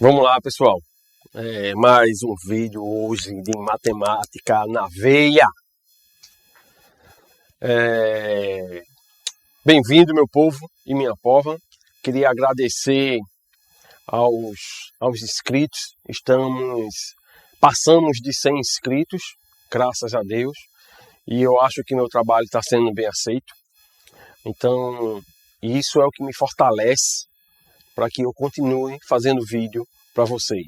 Vamos lá, pessoal. Mais um vídeo hoje de matemática na veia. Bem-vindo, meu povo e minha pova. Queria agradecer aos inscritos. Passamos de 100 inscritos, graças a Deus. E eu acho que meu trabalho está sendo bem aceito. Então, isso é o que me fortalece para que eu continue fazendo vídeo para vocês,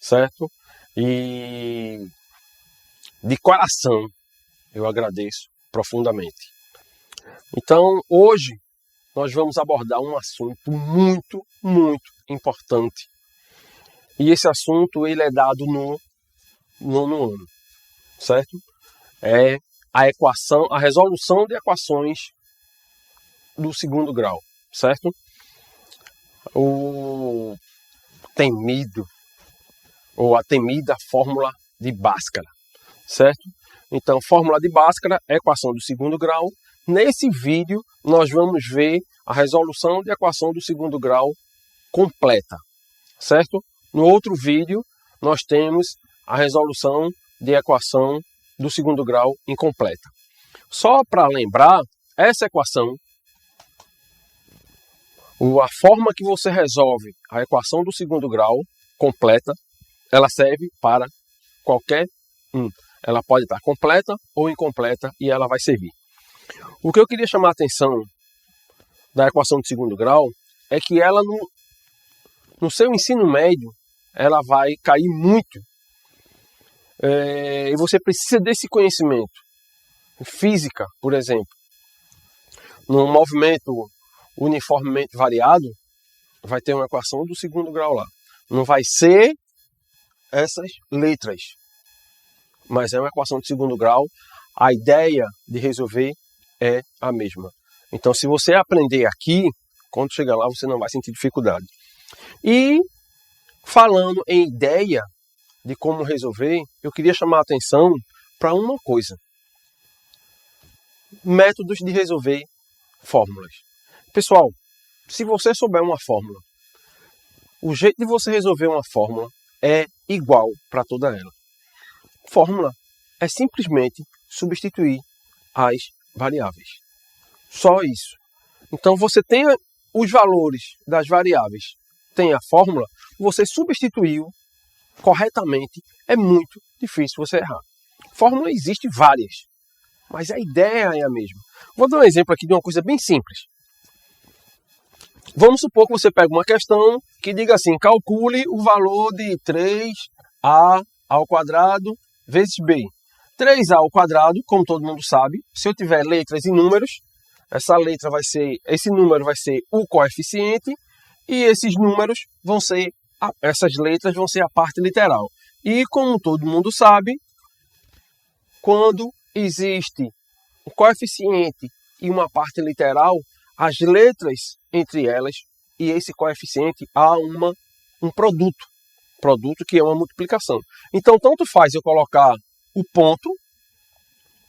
certo? E de coração eu agradeço profundamente. Então, hoje nós vamos abordar um assunto muito importante. E esse assunto ele é dado no nono ano, certo? É a resolução de equações do segundo grau, certo? O temido ou a temida fórmula de Bhaskara, certo? Então, fórmula de Bhaskara, equação do segundo grau. Nesse vídeo, nós vamos ver a resolução de equação do segundo grau completa, certo? No outro vídeo, nós temos a resolução de equação do segundo grau incompleta. Só para lembrar, essa equação, a forma que você resolve a equação do segundo grau completa, ela serve para qualquer um. Ela pode estar completa ou incompleta e ela vai servir. O que eu queria chamar a atenção da equação de segundo grau é que ela no seu ensino médio ela vai cair muito. E você precisa desse conhecimento. Física, por exemplo, no movimento uniformemente variado, vai ter uma equação do segundo grau lá. Não vai ser essas letras, mas é uma equação de segundo grau. A ideia de resolver é a mesma. Então, se você aprender aqui, quando chegar lá, você não vai sentir dificuldade. E, falando em ideia de como resolver, eu queria chamar a atenção para uma coisa. Métodos de resolver fórmulas. Pessoal, se você souber uma fórmula, o jeito de você resolver uma fórmula é igual para toda ela. Fórmula é simplesmente substituir as variáveis. Só isso. Então você tem os valores das variáveis, tem a fórmula, você substituiu corretamente, é muito difícil você errar. Fórmula existe várias, mas a ideia é a mesma. Vou dar um exemplo aqui de uma coisa bem simples. Vamos supor que você pega uma questão que diga assim, calcule o valor de 3a ao quadrado vezes b. 3a ao quadrado, como todo mundo sabe, se eu tiver letras e números, esse número vai ser o coeficiente e esses números essas letras vão ser a parte literal. E como todo mundo sabe, quando existe um coeficiente e uma parte literal, as letras entre elas e esse coeficiente há um produto que é uma multiplicação. Então, tanto faz eu colocar o ponto,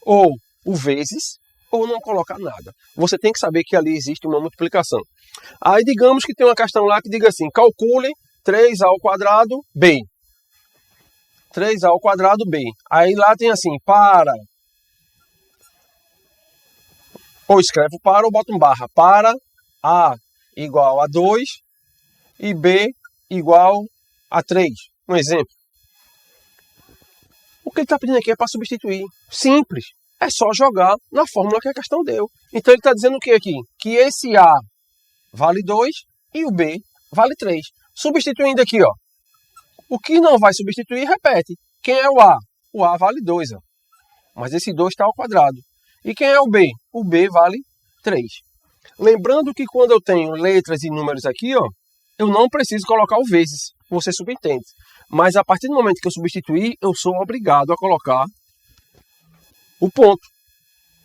ou o vezes, ou não colocar nada. Você tem que saber que ali existe uma multiplicação. Aí, digamos que tem uma questão lá que diga assim, calcule 3a ao quadrado b. 3a ao quadrado b. Aí lá tem assim, ou escrevo para ou boto um barra. Para A igual a 2 e B igual a 3. Um exemplo. O que ele está pedindo aqui é para substituir. Simples. É só jogar na fórmula que a questão deu. Então ele está dizendo o que aqui? Que esse A vale 2 e o B vale 3. Substituindo aqui, ó. O que não vai substituir, repete. Quem é o A? O A vale 2. Ó. Mas esse 2 está ao quadrado. E quem é o B? O B vale 3. Lembrando que quando eu tenho letras e números aqui, ó, eu não preciso colocar o vezes, você subentende. Mas a partir do momento que eu substituir, eu sou obrigado a colocar o ponto,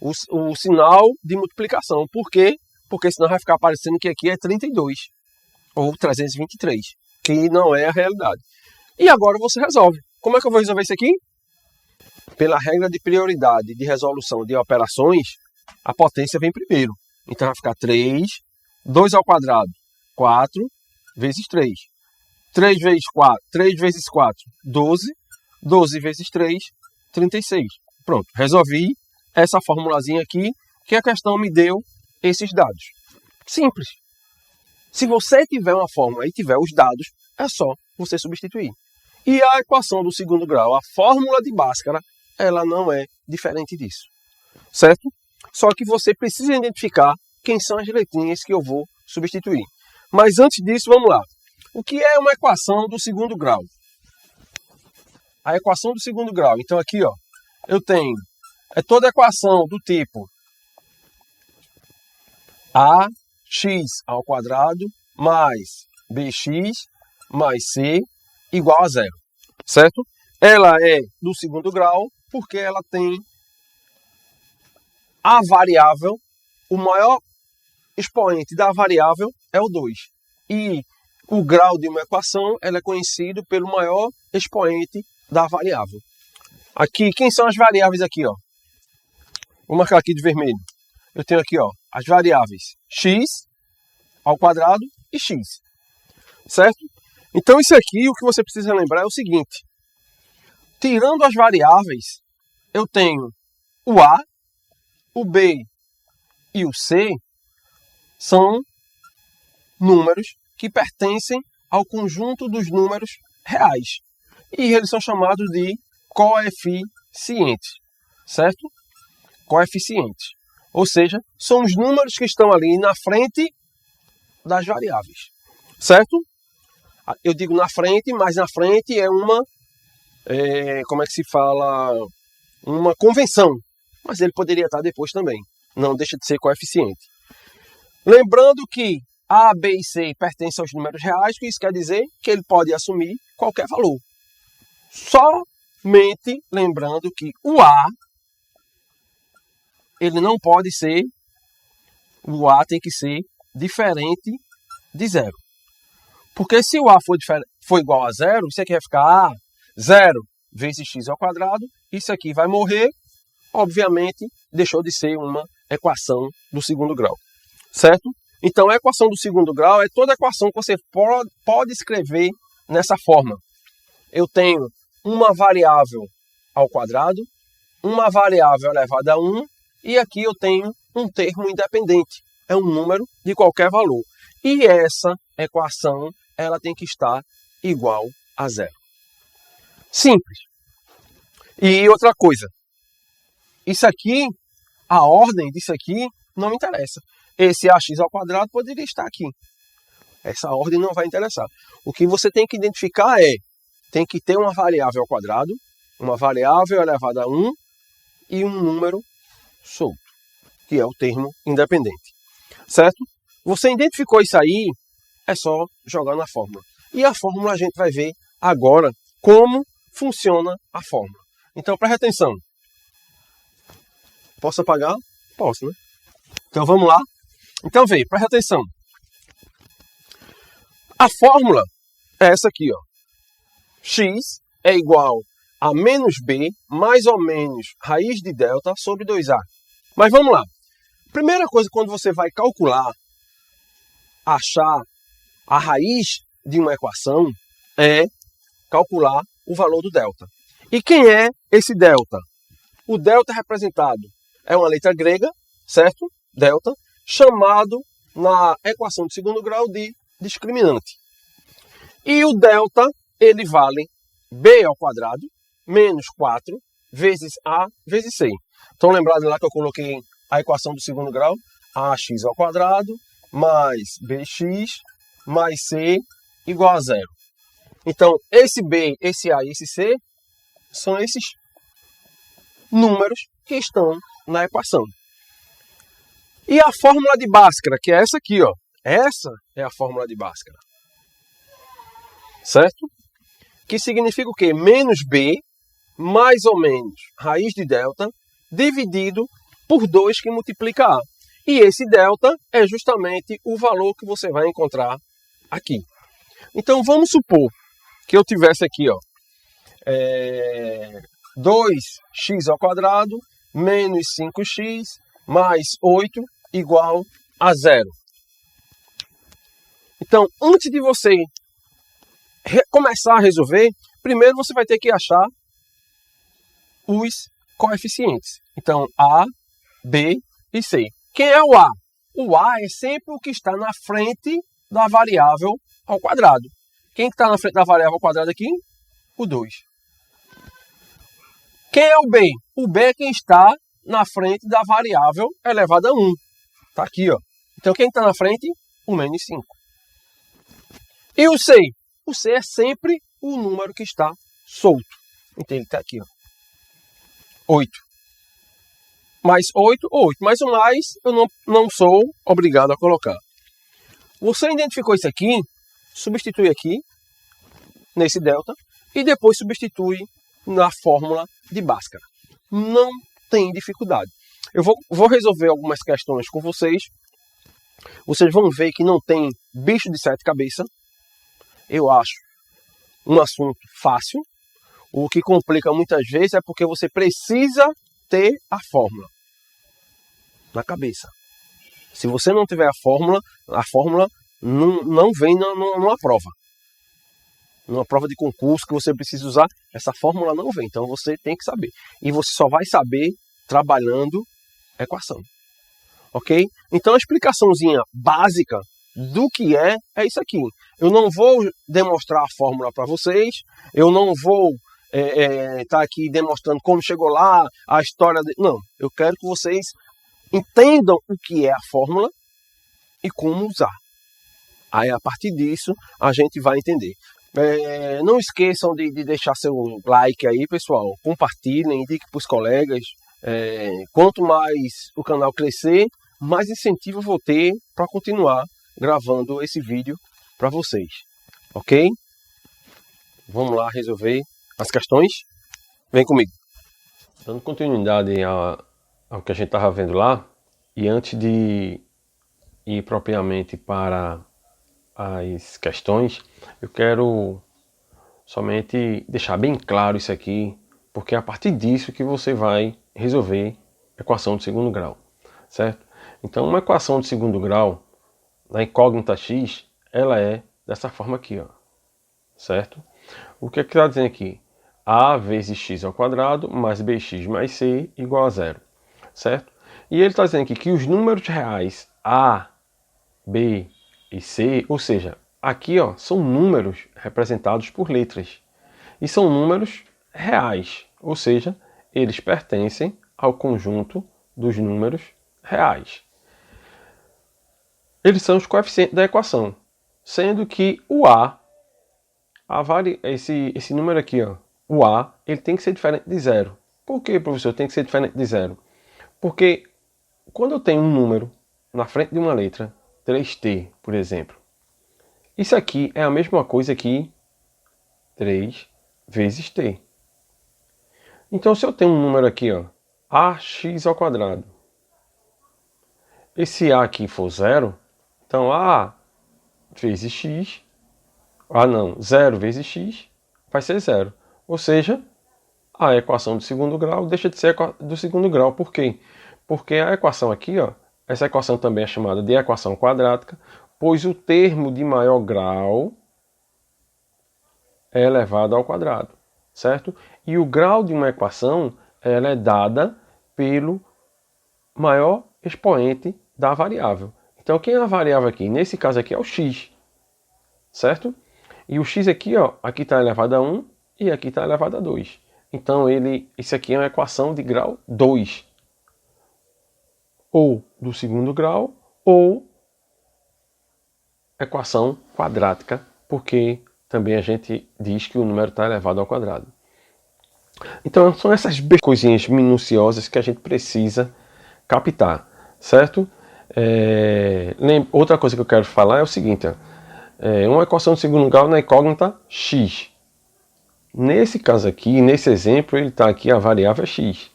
o sinal de multiplicação. Por quê? Porque senão vai ficar aparecendo que aqui é 32 ou 323, que não é a realidade. E agora você resolve. Como é que eu vou resolver isso aqui? Pela regra de prioridade de resolução de operações, a potência vem primeiro. Então vai ficar 3, 2 ao quadrado, 4, vezes 3. 3 vezes 4, 3 vezes 4, 12. 12 vezes 3, 36. Pronto, resolvi essa formulazinha aqui, que a questão me deu esses dados. Simples. Se você tiver uma fórmula e tiver os dados, é só você substituir. E a equação do segundo grau, a fórmula de Bhaskara, ela não é diferente disso. Certo? Só que você precisa identificar quem são as letrinhas que eu vou substituir. Mas antes disso, vamos lá. O que é uma equação do segundo grau? A equação do segundo grau. Então aqui, ó, eu tenho toda a equação do tipo ax ao quadrado mais bx mais c igual a zero, certo? Ela é do segundo grau porque ela tem a variável, o maior expoente da variável é o 2. E o grau de uma equação ela é conhecido pelo maior expoente da variável. Aqui, quem são as variáveis aqui, ó? Vou marcar aqui de vermelho. Eu tenho aqui, ó, as variáveis x ao quadrado e x. Certo? Então isso aqui, o que você precisa lembrar é o seguinte. Tirando as variáveis, eu tenho o a, o b e o c são números que pertencem ao conjunto dos números reais. E eles são chamados de coeficientes, certo? Coeficientes. Ou seja, são os números que estão ali na frente das variáveis, certo? Eu digo na frente, mas na frente é uma, como é que se fala? Uma convenção. Mas ele poderia estar depois também. Não deixa de ser coeficiente. Lembrando que A, B e C pertencem aos números reais, que isso quer dizer que ele pode assumir qualquer valor. Somente lembrando que o A, ele não pode ser, o A tem que ser diferente de zero. Porque se o A for igual a zero, isso aqui vai ficar 0 vezes x ao quadrado, isso aqui vai morrer, obviamente deixou de ser uma equação do segundo grau, certo? Então a equação do segundo grau é toda equação que você pode escrever nessa forma. Eu tenho uma variável ao quadrado, uma variável elevada a 1, e aqui eu tenho um termo independente. É um número de qualquer valor. E essa equação, ela tem que estar igual a zero. Simples. E outra coisa. Isso aqui, a ordem disso aqui, não me interessa. Esse ax ao quadrado poderia estar aqui. Essa ordem não vai interessar. O que você tem que identificar tem que ter uma variável ao quadrado, uma variável elevada a 1 e um número solto, que é o termo independente. Certo? Você identificou isso aí, é só jogar na fórmula. E a fórmula a gente vai ver agora como funciona a fórmula. Então preste atenção. Posso apagar? Posso, né? Então vamos lá. Então veja, preste atenção. A fórmula é essa aqui, ó. X é igual a menos b mais ou menos raiz de delta sobre 2a. Mas vamos lá. Primeira coisa, quando você vai calcular, achar a raiz de uma equação, é calcular o valor do delta. E quem é esse delta? O delta representado é uma letra grega, certo? Delta, chamado na equação de segundo grau de discriminante. E o delta, ele vale b ao quadrado menos 4 vezes a vezes c. Então lembrado lá que eu coloquei a equação do segundo grau, ax ao quadrado mais bx mais c igual a zero. Então esse b, esse a e esse c são esses números que estão na equação. E a fórmula de Bhaskara, que é essa aqui, ó. Essa é a fórmula de Bhaskara. Certo? Que significa o quê? Menos b, mais ou menos raiz de delta, dividido por 2 que multiplica a. E esse delta é justamente o valor que você vai encontrar aqui. Então vamos supor que eu tivesse aqui, ó, 2x ao quadrado menos 5x mais 8 igual a 0. Então, antes de você começar a resolver, primeiro você vai ter que achar os coeficientes. Então, A, B e C. Quem é o A? O A é sempre o que está na frente da variável ao quadrado. Quem está na frente da variável ao quadrado aqui? O 2. Quem é o B? O B é quem está na frente da variável elevada a 1. Está aqui, ó. Então, quem está na frente? O menos 5. E o C? O C é sempre o número que está solto. Então, ele está aqui, ó. 8. Mais 8 ou 8. Mais o mais, eu não sou obrigado a colocar. Você identificou isso aqui, substitui aqui, nesse delta, e depois substitui na fórmula de Bhaskara. Não tem dificuldade. Eu vou resolver algumas questões com vocês. Vocês vão ver que não tem bicho de 7 cabeças. Eu acho um assunto fácil. O que complica muitas vezes é porque você precisa ter a fórmula na cabeça. Se você não tiver a fórmula não vem numa prova. Numa prova de concurso que você precisa usar, essa fórmula não vem. Então você tem que saber. E você só vai saber trabalhando equação. Ok? Então a explicaçãozinha básica do que é isso aqui. Eu não vou demonstrar a fórmula para vocês. Eu não vou estar aqui demonstrando como chegou lá, a história... Não, eu quero que vocês entendam o que é a fórmula e como usar. Aí, a partir disso, a gente vai entender. Não esqueçam de deixar seu like aí, pessoal. Compartilhem, indiquem para os colegas. Quanto mais o canal crescer, mais incentivo eu vou ter para continuar gravando esse vídeo para vocês. Ok? Vamos lá resolver as questões? Vem comigo. Dando continuidade ao que a gente estava vendo lá, e antes de ir propriamente para as questões, eu quero somente deixar bem claro isso aqui, porque é a partir disso que você vai resolver a equação de segundo grau, certo? Então, uma equação de segundo grau, na incógnita x, ela é dessa forma aqui, ó, certo? O que é que está dizendo aqui? A vezes x ao quadrado mais bx mais c igual a 0, certo? E ele está dizendo aqui que os números reais A, B e C, ou seja, aqui ó, são números representados por letras. E são números reais, ou seja, eles pertencem ao conjunto dos números reais. Eles são os coeficientes da equação, sendo que o esse número aqui, ó, o A, ele tem que ser diferente de 0. Por que, professor, tem que ser diferente de 0? Porque quando eu tenho um número na frente de uma letra, 3t, por exemplo, isso aqui é a mesma coisa que 3 vezes t. Então, se eu tenho um número aqui, ó, ax ao quadrado, esse a aqui for 0, então a vezes x, 0 vezes x vai ser 0. Ou seja, a equação do segundo grau deixa de ser do segundo grau. Por quê? Porque a equação aqui, ó, essa equação também é chamada de equação quadrática, pois o termo de maior grau é elevado ao quadrado, certo? E o grau de uma equação, ela é dada pelo maior expoente da variável. Então, quem é a variável aqui? Nesse caso aqui é o x, certo? E o x aqui, ó, aqui está elevado a 1 e aqui está elevado a 2. Então, isso aqui é uma equação de grau 2. Ou do segundo grau, ou equação quadrática, porque também a gente diz que o número está elevado ao quadrado. Então, são essas coisinhas minuciosas que a gente precisa captar, certo? Outra coisa que eu quero falar é o seguinte, ó, uma equação de segundo grau na incógnita x. Nesse caso aqui, nesse exemplo, ele está aqui, a variável é x,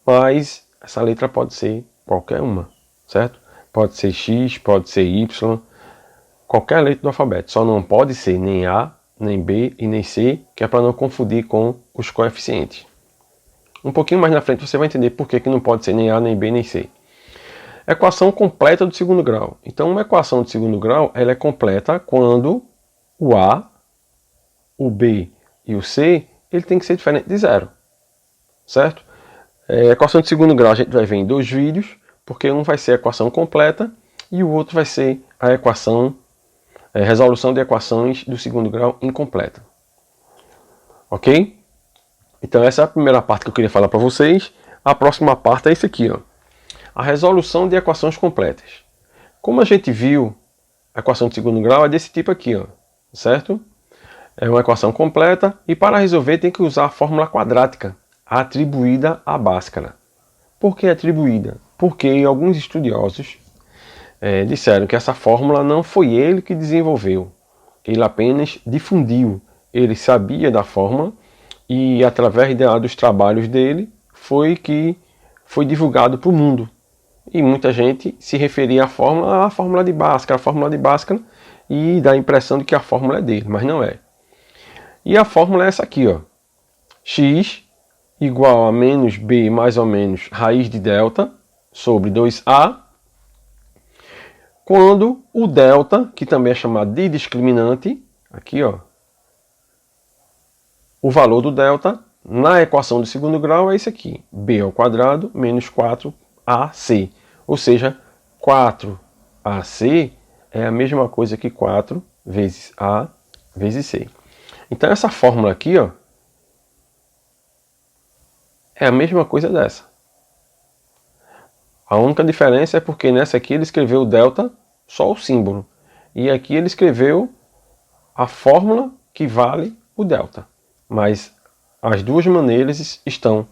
mas essa letra pode ser qualquer uma, certo? Pode ser x, pode ser y, qualquer letra do alfabeto, só não pode ser nem A, nem B e nem C, que é para não confundir com os coeficientes. Um pouquinho mais na frente você vai entender por que não pode ser nem A, nem B, nem C. Equação completa do segundo grau. Então, uma equação de segundo grau ela é completa quando o A o B e o C, ele tem que ser diferente de zero, certo? A equação de segundo grau a gente vai ver em 2 vídeos, porque um vai ser a equação completa e o outro vai ser a equação, resolução de equações do segundo grau incompleta. Ok? Então essa é a primeira parte que eu queria falar para vocês. A próxima parte é isso aqui, ó. A resolução de equações completas. Como a gente viu, a equação de segundo grau é desse tipo aqui, ó, certo? É uma equação completa e para resolver tem que usar a fórmula quadrática atribuída a Bhaskara. Por que atribuída? Porque alguns estudiosos disseram que essa fórmula não foi ele que desenvolveu, ele apenas difundiu. Ele sabia da fórmula e através dos trabalhos dele foi que foi divulgado para o mundo. E muita gente se referia à fórmula de Bhaskara, e dá a impressão de que a fórmula é dele, mas não é. E a fórmula é essa aqui, ó. X igual a menos b mais ou menos raiz de delta sobre 2a, quando o delta, que também é chamado de discriminante, aqui ó, o valor do delta na equação de segundo grau é esse aqui, b ao quadrado menos 4ac, ou seja, 4ac é a mesma coisa que 4 vezes a vezes c. Então essa fórmula aqui, ó, é a mesma coisa dessa. A única diferença é porque nessa aqui ele escreveu o delta, só o símbolo. E aqui ele escreveu a fórmula que vale o delta. Mas as duas maneiras estão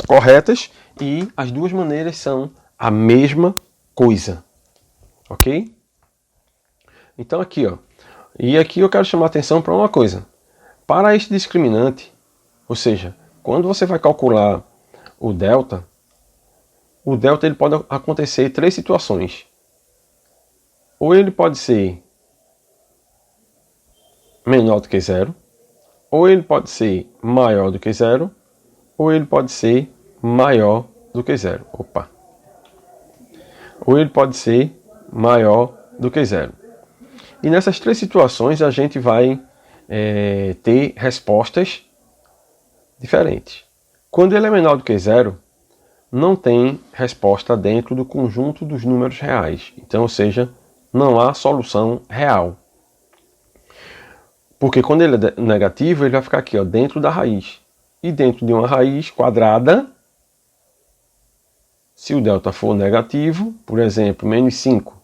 corretas e as duas maneiras são a mesma coisa. Ok? Então aqui, ó. E aqui eu quero chamar a atenção para uma coisa. Para este discriminante, ou seja, quando você vai calcular o delta ele pode acontecer em 3 situações. Ou ele pode ser menor do que zero, ou ele pode ser maior do que zero, ou ele pode ser maior do que zero. Opa! Ou ele pode ser maior do que zero. E nessas 3 situações a gente vai ter respostas diferentes. Quando ele é menor do que zero, não tem resposta dentro do conjunto dos números reais. Então, ou seja, não há solução real. Porque quando ele é negativo, ele vai ficar aqui, ó, dentro da raiz. E dentro de uma raiz quadrada, se o delta for negativo, por exemplo, menos 5,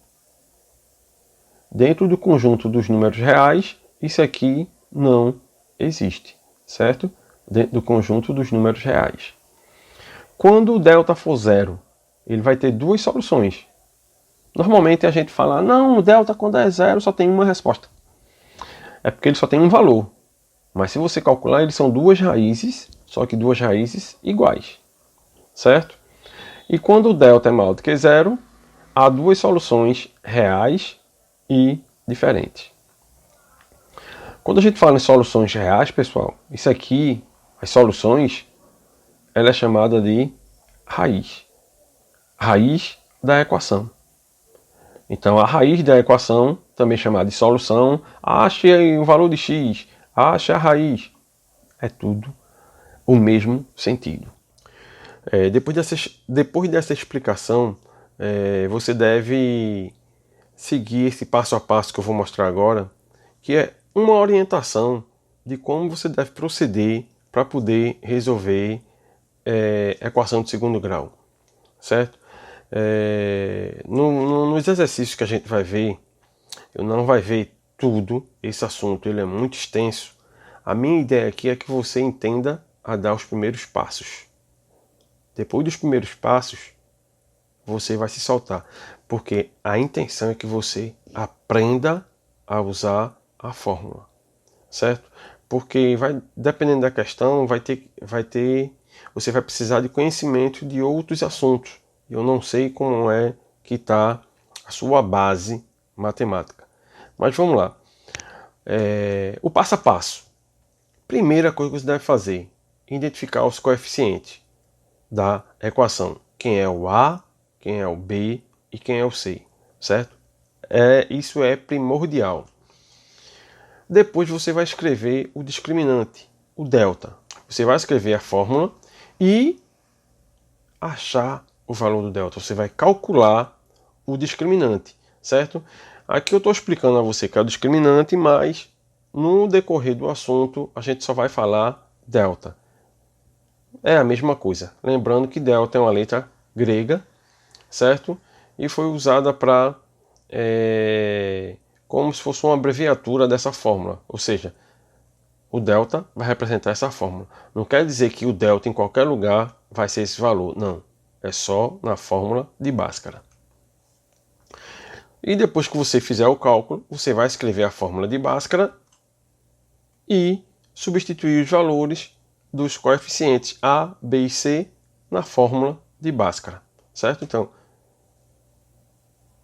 dentro do conjunto dos números reais, isso aqui não existe, certo? Dentro do conjunto dos números reais. Quando o delta for zero, ele vai ter 2 soluções. Normalmente a gente fala, não, o delta quando é zero só tem uma resposta. É porque ele só tem um valor. Mas se você calcular, eles são 2 raízes, só que 2 raízes iguais. Certo? E quando o delta é maior do que zero, há 2 soluções reais e diferentes. Quando a gente fala em soluções reais, pessoal, isso aqui, as soluções, ela é chamada de raiz. Raiz da equação. Então a raiz da equação, também chamada de solução, ache o valor de x, ache a raiz. É tudo o mesmo sentido. Depois dessa explicação, você deve seguir esse passo a passo que eu vou mostrar agora, que é uma orientação de como você deve proceder para poder resolver equação de segundo grau, certo? Nos exercícios que a gente vai ver, eu não vai ver tudo esse assunto, ele é muito extenso. A minha ideia aqui é que você entenda a dar os primeiros passos. Depois dos primeiros passos, você vai se soltar, porque a intenção é que você aprenda a usar a fórmula, certo? Porque dependendo da questão, você vai precisar de conhecimento de outros assuntos. Eu não sei como é que está a sua base matemática. Mas vamos lá. O passo a passo. Primeira coisa que você deve fazer, identificar os coeficientes da equação. Quem é o A, quem é o B e quem é o C, certo? Isso é primordial. Depois você vai escrever o discriminante, o delta. Você vai escrever a fórmula e achar o valor do delta. Você vai calcular o discriminante, certo? Aqui eu estou explicando a você que é o discriminante, mas no decorrer do assunto a gente só vai falar delta. É a mesma coisa. Lembrando que delta é uma letra grega, certo? E foi usada para como se fosse uma abreviatura dessa fórmula. Ou seja, o delta vai representar essa fórmula. Não quer dizer que o delta em qualquer lugar vai ser esse valor. Não. É só na fórmula de Bhaskara. E depois que você fizer o cálculo, você vai escrever a fórmula de Bhaskara e substituir os valores dos coeficientes A, B e C na fórmula de Bhaskara. Certo? Então,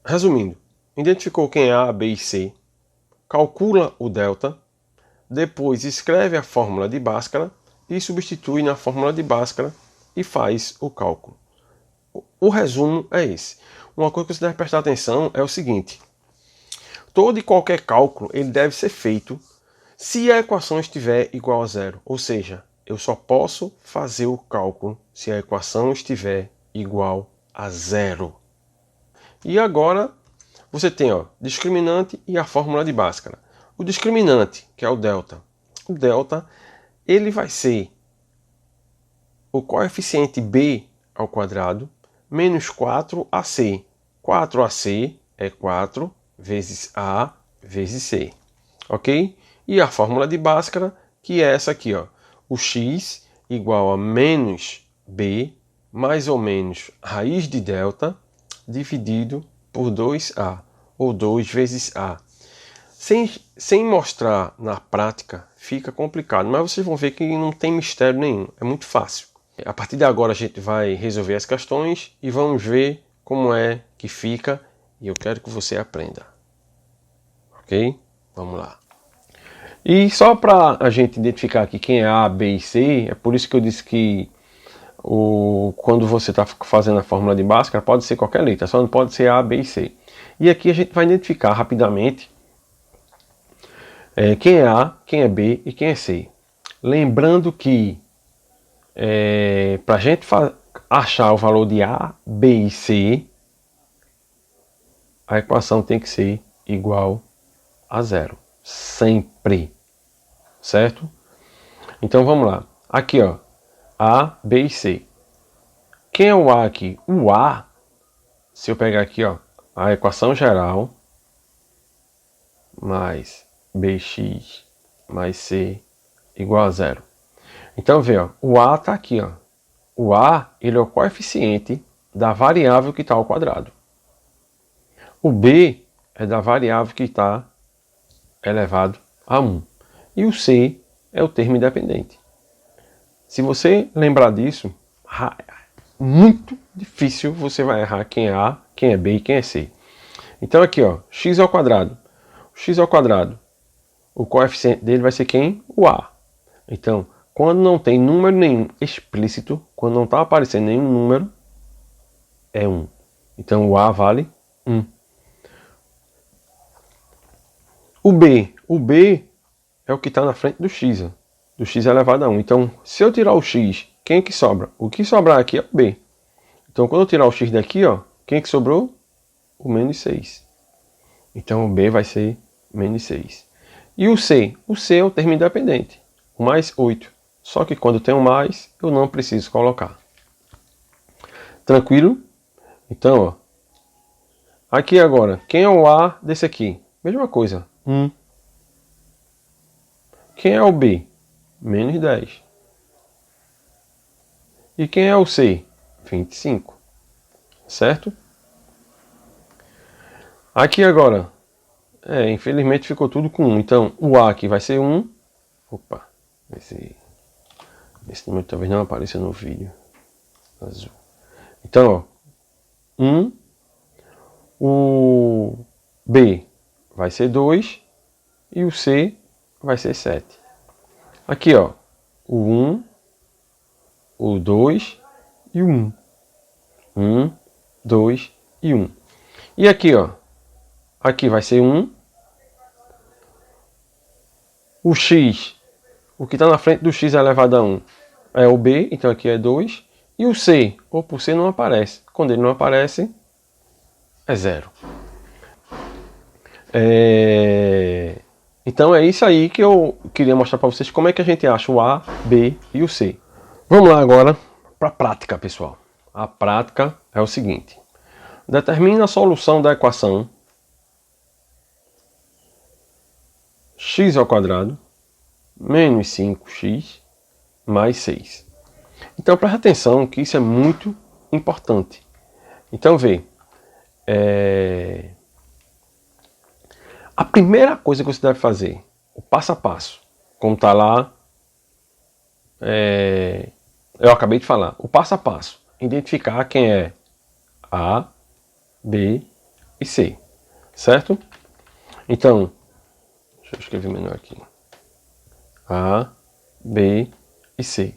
resumindo, identificou quem é A, B e C, calcula o delta, depois escreve a fórmula de Bhaskara e substitui na fórmula de Bhaskara e faz o cálculo. O resumo é esse. Uma coisa que você deve prestar atenção é o seguinte: todo e qualquer cálculo ele deve ser feito se a equação estiver igual a zero. Ou seja, eu só posso fazer o cálculo se a equação estiver igual a zero. E agora você tem discriminante e a fórmula de Bhaskara. O discriminante, que é o delta. O delta ele vai ser o coeficiente b ao quadrado menos 4ac. 4ac é 4 vezes a vezes c. Ok? E a fórmula de Bhaskara, que é essa aqui, o x igual a menos b mais ou menos raiz de delta dividido por 2a, ou 2 vezes a. Sem mostrar na prática, fica complicado, mas vocês vão ver que não tem mistério nenhum, é muito fácil. A partir de agora a gente vai resolver as questões e vamos ver como é que fica, e eu quero que você aprenda. Ok? Vamos lá. E só para a gente identificar aqui quem é A, B e C, é por isso que eu disse que quando você está fazendo a fórmula de Bhaskara, pode ser qualquer letra, só não pode ser A, B e C. E aqui a gente vai identificar rapidamente quem é A, quem é B e quem é C. Lembrando que para a gente achar o valor de A, B e C, a equação tem que ser igual a zero. Sempre. Certo? Então vamos lá. Aqui, A, B e C. Quem é o A aqui? O A, se eu pegar aqui, a equação geral mais bx mais c igual a zero. Então vê, o A está aqui. O A ele é o coeficiente da variável que está ao quadrado. O B é da variável que está elevado a 1. E o C é o termo independente. Se você lembrar disso, muito difícil você vai errar quem é A, quem é B e quem é C. Então aqui, x ao quadrado. O x ao quadrado, o coeficiente dele vai ser quem? O A. Então, quando não tem número nenhum explícito, quando não está aparecendo nenhum número, é 1. Então o A vale 1. O B é o que está na frente do x, do x elevado a 1. Então, se eu tirar o x, quem é que sobra? O que sobrar aqui é o B. Então, quando eu tirar o x daqui, quem é que sobrou? O menos 6. Então, o B vai ser menos 6. E o C? O C é o termo independente, o mais 8. Só que quando tem um mais, eu não preciso colocar. Tranquilo? Então, aqui agora, quem é o A desse aqui? Mesma coisa, 1. Quem é o B? Menos 10. E quem é o C? 25. Certo? Aqui agora, infelizmente ficou tudo com 1. Então, o A aqui vai ser 1. Opa, esse número talvez não apareça no vídeo. Azul. Então, 1. O B vai ser 2. E o C vai ser 7. Aqui, o 1, o 2 e o 1. 1, 2 e 1. E aqui, aqui vai ser 1. O x, o que está na frente do x elevado a 1 é o b, então aqui é 2. E o c, o c não aparece. Quando ele não aparece, é 0. Então é isso aí que eu queria mostrar para vocês como é que a gente acha o A, B e o C. Vamos lá agora para a prática, pessoal. A prática é o seguinte. Determina a solução da equação x ao quadrado menos 5x mais 6. Então preste atenção que isso é muito importante. Então vê. A primeira coisa que você deve fazer, o passo a passo, como está lá, eu acabei de falar, o passo a passo, identificar quem é A, B e C, certo? Então, deixa eu escrever melhor aqui. A, B e C.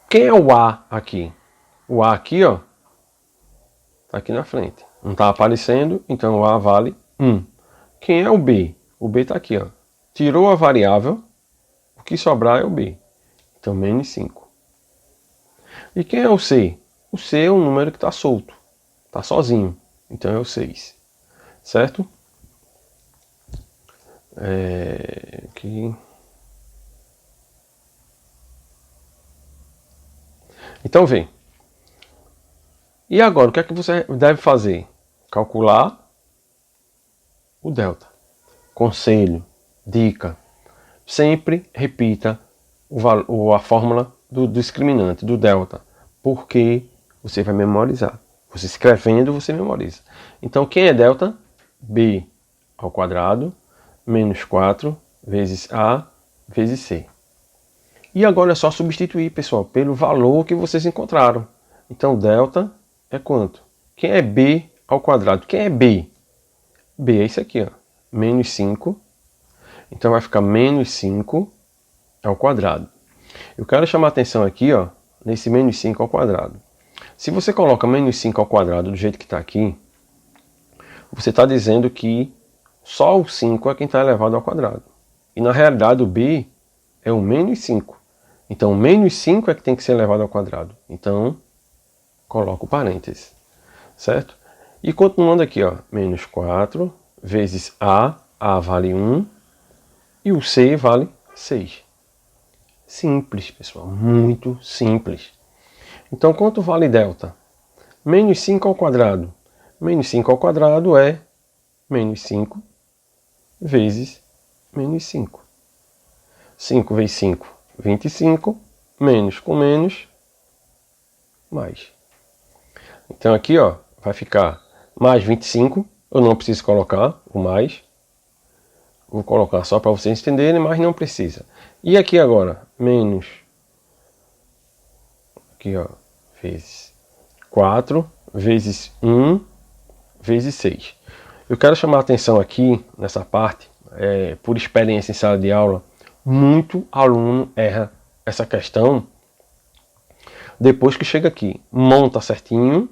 Quem é o A aqui? O A aqui, ó, tá aqui na frente. Não está aparecendo, então o A vale 1. Quem é o B? O B está aqui, ó. Tirou a variável, o que sobrar é o B. Então, menos 5. E quem é o C? O C é um número que está solto. Está sozinho. Então, é o 6. Certo? Aqui. Então, vê. E agora, o que é que você deve fazer? Calcular o delta. Conselho, dica. Sempre repita a fórmula do discriminante, do delta. Porque você vai memorizar. Você escrevendo, você memoriza. Então, quem é delta? B ao quadrado menos 4 vezes A vezes C. E agora é só substituir, pessoal, pelo valor que vocês encontraram. Então, delta é quanto? Quem é B ao quadrado? Quem é B? B é isso aqui, ó. Menos 5. Então, vai ficar menos 5 ao quadrado. Eu quero chamar a atenção aqui, ó, nesse menos 5 ao quadrado. Se você coloca menos 5 ao quadrado do jeito que está aqui, você está dizendo que só o 5 é quem está elevado ao quadrado. E na realidade o B é o menos 5. Então, menos 5 é que tem que ser elevado ao quadrado. Então, coloco parênteses. Certo? E continuando aqui, ó, menos 4 vezes A vale 1, e o C vale 6. Simples, pessoal, muito simples. Então, quanto vale delta? Menos 5 ao quadrado. Menos 5 ao quadrado é menos 5 vezes menos 5. 5 vezes 5, 25. Menos com menos, mais. Então aqui, ó, vai ficar mais 25. Eu não preciso colocar o mais. Vou colocar só para vocês entenderem, mas não precisa. E aqui agora, menos, aqui ó, vezes 4, vezes 1, vezes 6. Eu quero chamar a atenção aqui, nessa parte, por experiência em sala de aula, muito aluno erra essa questão depois que chega aqui. Monta certinho,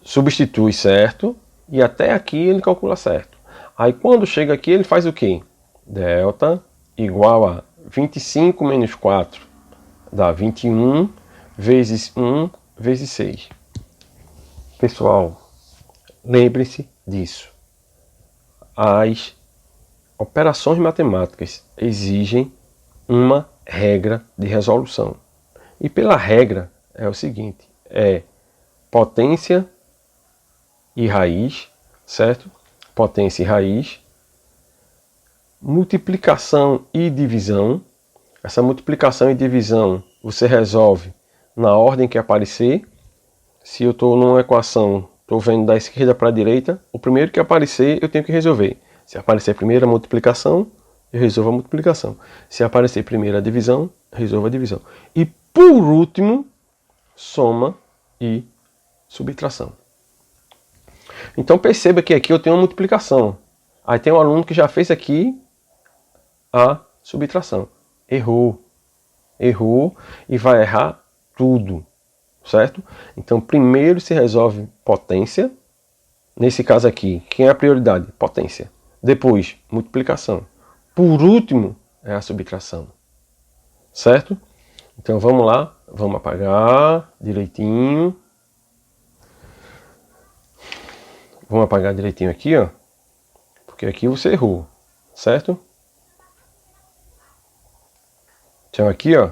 substitui certo, e até aqui ele calcula certo. Aí quando chega aqui ele faz o quê? Delta igual a 25 menos 4 dá 21 vezes 1 vezes 6. Pessoal, lembre-se disso. As operações matemáticas exigem uma regra de resolução. E pela regra é o seguinte, é potência e raiz, certo? Potência e raiz, multiplicação e divisão. Essa multiplicação e divisão você resolve na ordem que aparecer. Se eu estou numa equação, estou vendo da esquerda para a direita, o primeiro que aparecer eu tenho que resolver. Se aparecer primeiro a multiplicação, eu resolvo a multiplicação. Se aparecer primeiro a divisão, resolvo a divisão. E por último, soma e subtração. Então perceba que aqui eu tenho uma multiplicação. Aí tem um aluno que já fez aqui a subtração. Errou. Errou e vai errar tudo. Certo? Então primeiro se resolve potência Nesse caso aqui, quem é a prioridade? Potência. Depois, multiplicação. Por último, é a subtração. Certo? Então vamos lá, vamos apagar direitinho. Vamos apagar direitinho aqui, ó. Porque aqui você errou, certo? Então aqui, ó.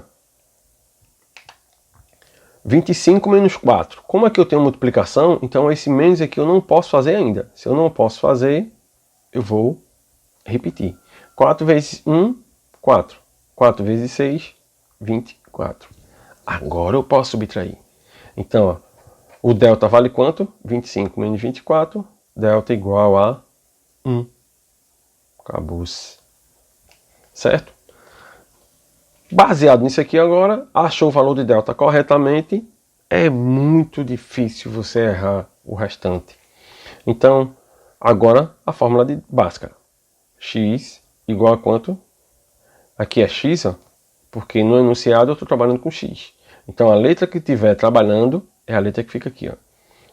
25 menos 4. Como aqui eu tenho multiplicação, então esse menos aqui eu não posso fazer ainda. Se eu não posso fazer, eu vou repetir. 4 vezes 1, 4. 4 vezes 6, 24. Agora eu posso subtrair. Então, ó, o delta vale quanto? 25 menos 24. Delta igual a 1. Acabou-se. Certo? Baseado nisso aqui agora, achou o valor de delta corretamente, é muito difícil você errar o restante. Então, agora a fórmula básica. X igual a quanto? Aqui é x, ó, porque no enunciado eu estou trabalhando com x. Então a letra que estiver trabalhando é a letra que fica aqui, ó.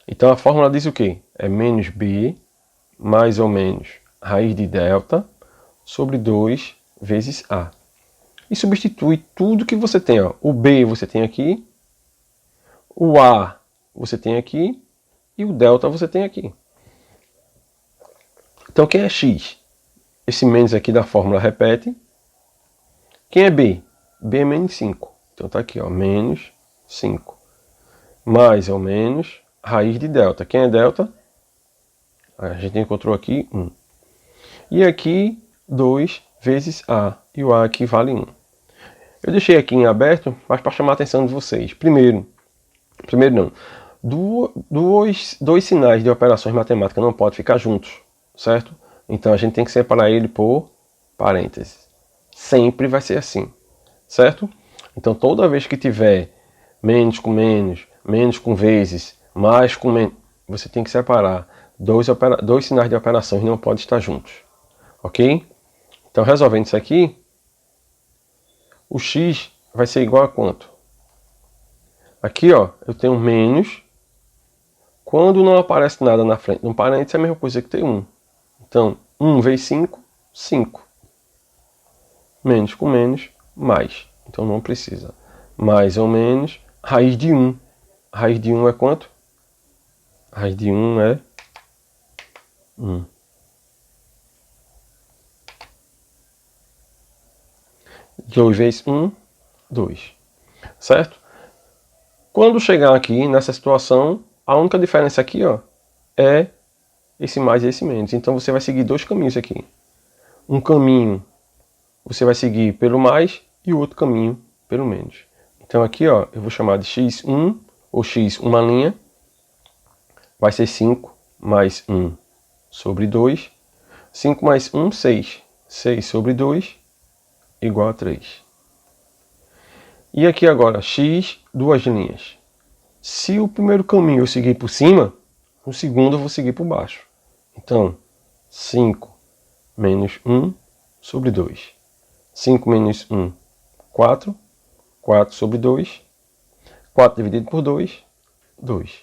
Então a fórmula diz o quê? É menos b mais ou menos raiz de delta sobre 2 vezes a. E substitui tudo que você tem. Ó. O B você tem aqui, o A você tem aqui e o delta você tem aqui. Então quem é x? Esse menos aqui da fórmula repete. Quem é B? B é menos 5. Então está aqui, ó, menos 5. Mais ou menos raiz de delta. Quem é delta? A gente encontrou aqui 1. E aqui 2 vezes A. E o A aqui vale 1. Eu deixei aqui em aberto, mas para chamar a atenção de vocês. Primeiro não. Dois sinais de operações matemáticas não podem ficar juntos, certo? Então a gente tem que separar ele por parênteses. Sempre vai ser assim, certo? Então toda vez que tiver menos com menos, menos com vezes, mais com menos, você tem que separar. Dois sinais de operações não podem estar juntos, ok? Então resolvendo isso aqui, o x vai ser igual a quanto? Aqui, ó, eu tenho menos. Quando não aparece nada na frente de um parênteses, é a mesma coisa que ter 1. Então, 1 vezes 5, 5. Menos com menos, mais. Então não precisa. Mais ou menos, raiz de 1. Raiz de 1 é quanto? Raiz de 1 é 1. Dois vezes 1, 2. Certo? Quando chegar aqui nessa situação, a única diferença aqui, ó, é esse mais e esse menos. Então você vai seguir dois caminhos aqui. Um caminho você vai seguir pelo mais e o outro caminho pelo menos. Então aqui, ó, eu vou chamar de x1 ou x uma linha. Vai ser 5 mais 1 sobre 2. 5 mais 1, 6. 6 sobre 2 igual a 3. E aqui agora, x, duas linhas. Se o primeiro caminho eu seguir por cima, o segundo eu vou seguir por baixo. Então, 5 menos 1 sobre 2. 5 menos 1, 4. 4 sobre 2. 4 dividido por 2, 2.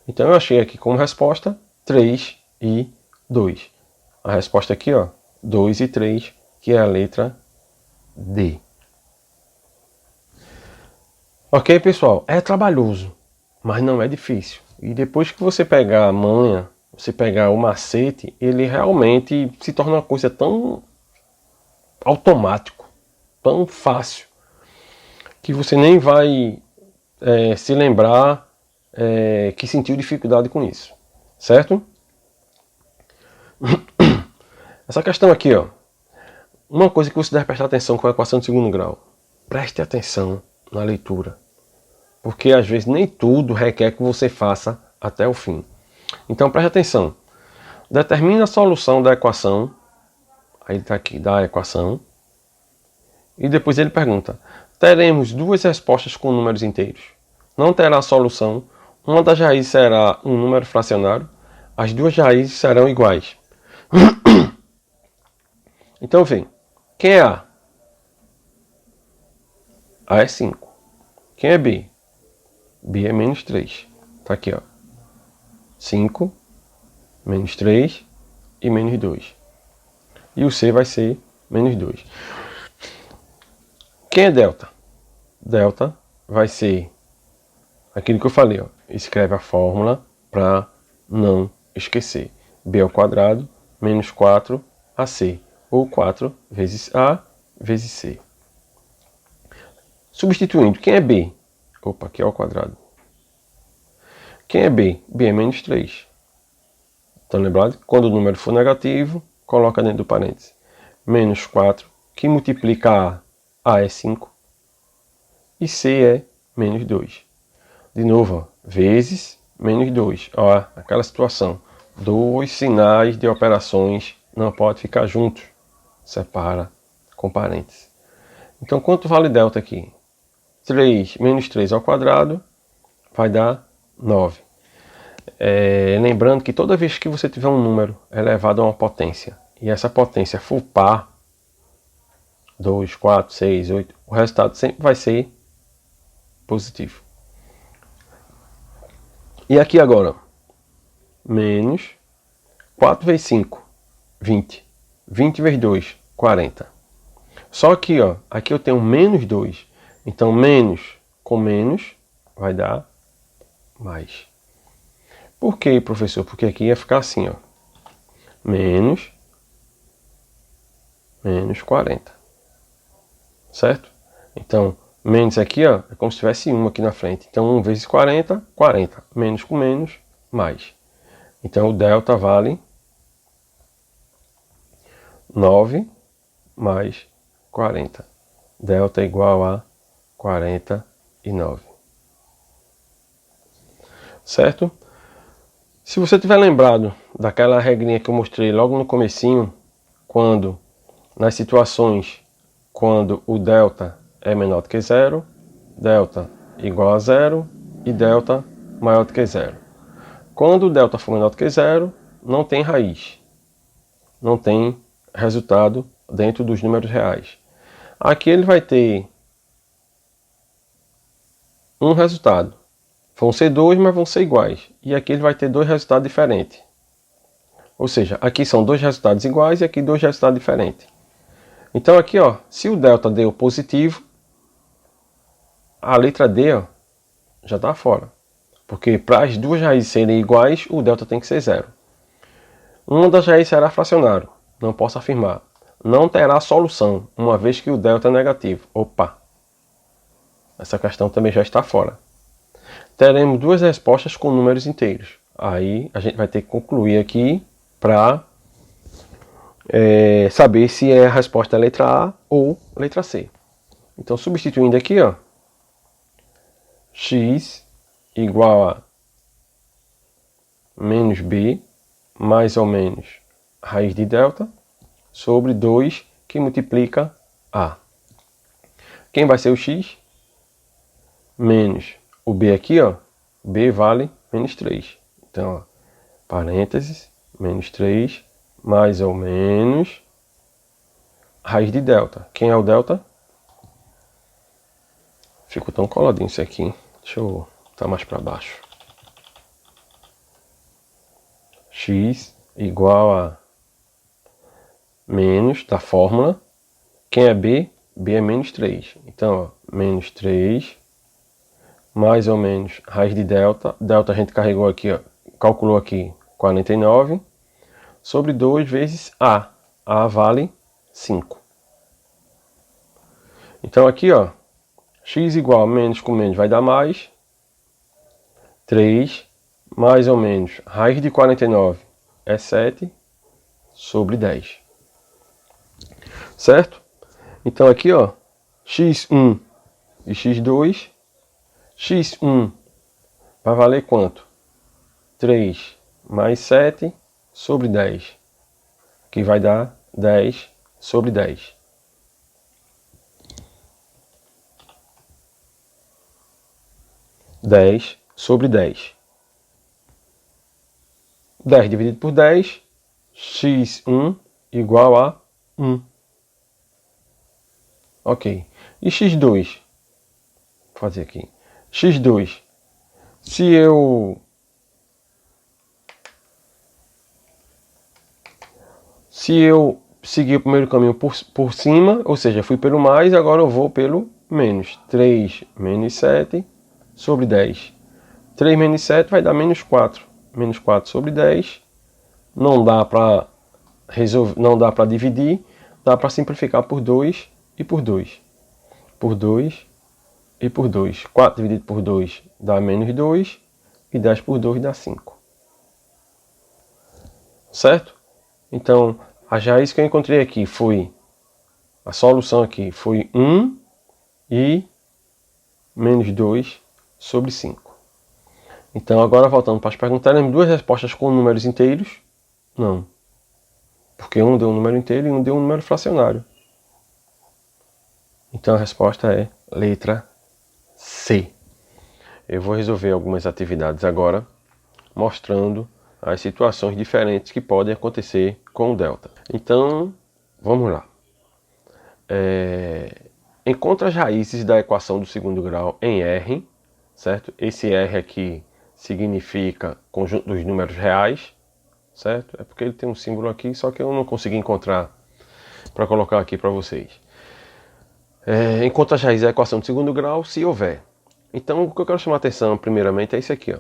Então eu achei aqui como resposta 3 e 2. A resposta aqui, ó, 2 e 3, que é a letra D. Ok, pessoal? É trabalhoso, mas não é difícil. E depois que você pegar a manha, você pegar o macete, ele realmente se torna uma coisa tão automático, tão fácil, que você nem vai se lembrar que sentiu dificuldade com isso, certo? Essa questão aqui, ó, uma coisa que você deve prestar atenção com a equação de segundo grau. Preste atenção na leitura, porque às vezes nem tudo requer que você faça até o fim. Então preste atenção. Determina a solução da equação. Aí está aqui, da equação. E depois ele pergunta: teremos duas respostas com números inteiros? Não terá solução. Uma das raízes será um número fracionário. As duas raízes serão iguais. Então vem. Quem é A? A é 5. Quem é B? B é menos 3. Tá aqui, ó. 5 menos 3 e menos 2. E o C vai ser menos 2. Quem é delta? Delta vai ser aquilo que eu falei, ó. Escreve a fórmula para não esquecer. B ao quadrado menos 4AC, ou 4 vezes A vezes C. Substituindo, quem é B? Opa, aqui é ao quadrado. Quem é B? B é menos 3. Então, lembrado? Quando o número for negativo, coloca dentro do parênteses. Menos 4, que multiplica A é 5. E C é menos 2. De novo, ó, vezes menos 2. Ó, aquela situação. Dois sinais de operações não podem ficar juntos. Separa com parênteses. Então, quanto vale delta aqui? 3 menos 3 ao quadrado vai dar 9. Lembrando que toda vez que você tiver um número elevado a uma potência, e essa potência for par, 2, 4, 6, 8, o resultado sempre vai ser positivo. E aqui agora, menos 4 vezes 5, 20. 20 vezes 2, 40. Só que, ó, aqui eu tenho menos 2. Então, menos com menos vai dar mais. Por quê, professor? Porque aqui ia ficar assim, ó. Menos 40. Certo? Então, menos aqui, ó, é como se tivesse 1 aqui na frente. Então, 1 vezes 40, 40. Menos com menos, mais. Então, o delta vale 9 mais 40. Delta é igual a 49. Certo? Se você tiver lembrado daquela regrinha que eu mostrei logo no comecinho, quando nas situações quando o delta é menor do que zero, delta igual a zero e delta maior do que zero. Quando o delta for menor do que zero, não tem raiz. Não tem resultado dentro dos números reais. Aqui ele vai ter um resultado. Vão ser dois, mas vão ser iguais. E aqui ele vai ter dois resultados diferentes. Ou seja, aqui são dois resultados iguais e aqui dois resultados diferentes. Então aqui, ó, se o delta deu positivo, a letra D, ó, já está fora. Porque para as duas raízes serem iguais, o delta tem que ser zero. Uma das raízes será fracionário. Não posso afirmar. Não terá solução, uma vez que o delta é negativo. Opa! Essa questão também já está fora. Teremos duas respostas com números inteiros. Aí a gente vai ter que concluir aqui para saber se é a resposta a letra A ou letra C. Então, substituindo aqui, ó, x igual a menos b mais ou menos raiz de delta sobre 2 que multiplica A. Quem vai ser o x? Menos o b aqui, ó, b vale menos 3. Então, ó, parênteses, menos 3, mais ou menos raiz de delta. Quem é o delta? Ficou tão coladinho isso aqui. Deixa eu botar mais para baixo. X igual a menos da fórmula. Quem é b? B é menos 3. Então, ó, menos 3, mais ou menos raiz de delta. Delta a gente carregou aqui, ó, calculou aqui 49, sobre 2 vezes A. A vale 5. Então aqui, ó, x igual a menos com menos vai dar mais. 3, mais ou menos raiz de 49 é 7, sobre 10. Certo? Então aqui, ó, x1 e x2. x1 vai valer quanto? 3 mais 7 sobre 10, que vai dar 10 sobre 10. Sobre 10. 10 dividido por 10, x1 igual a 1. Ok. E x2? Vou fazer aqui. x2. Se eu Se eu seguir o primeiro caminho por cima, ou seja, fui pelo mais, agora eu vou pelo menos. 3 menos 7 sobre 10. 3 menos 7 vai dar menos 4. Menos 4 sobre 10. Não dá para resolver, não dá para dividir, dá para simplificar por 2 e por 2. Por 2 e por 2. 4 dividido por 2 dá menos 2 e 10 por 2 dá 5. Certo? Então, a raiz que eu encontrei aqui foi, a solução aqui foi 1 e menos 2 sobre 5. Então, agora voltando para as perguntas, teremos duas respostas com números inteiros? Não. Porque um deu um número inteiro e um deu um número fracionário. Então, a resposta é letra C. Eu vou resolver algumas atividades agora, mostrando as situações diferentes que podem acontecer com o delta. Então, vamos lá. Encontre as raízes da equação do segundo grau em R, certo? Esse R aqui significa conjunto dos números reais, certo? É porque ele tem um símbolo aqui, só que eu não consegui encontrar para colocar aqui para vocês. Encontre as raízes da equação do segundo grau, se houver. Então, o que eu quero chamar a atenção, primeiramente, é isso aqui, ó.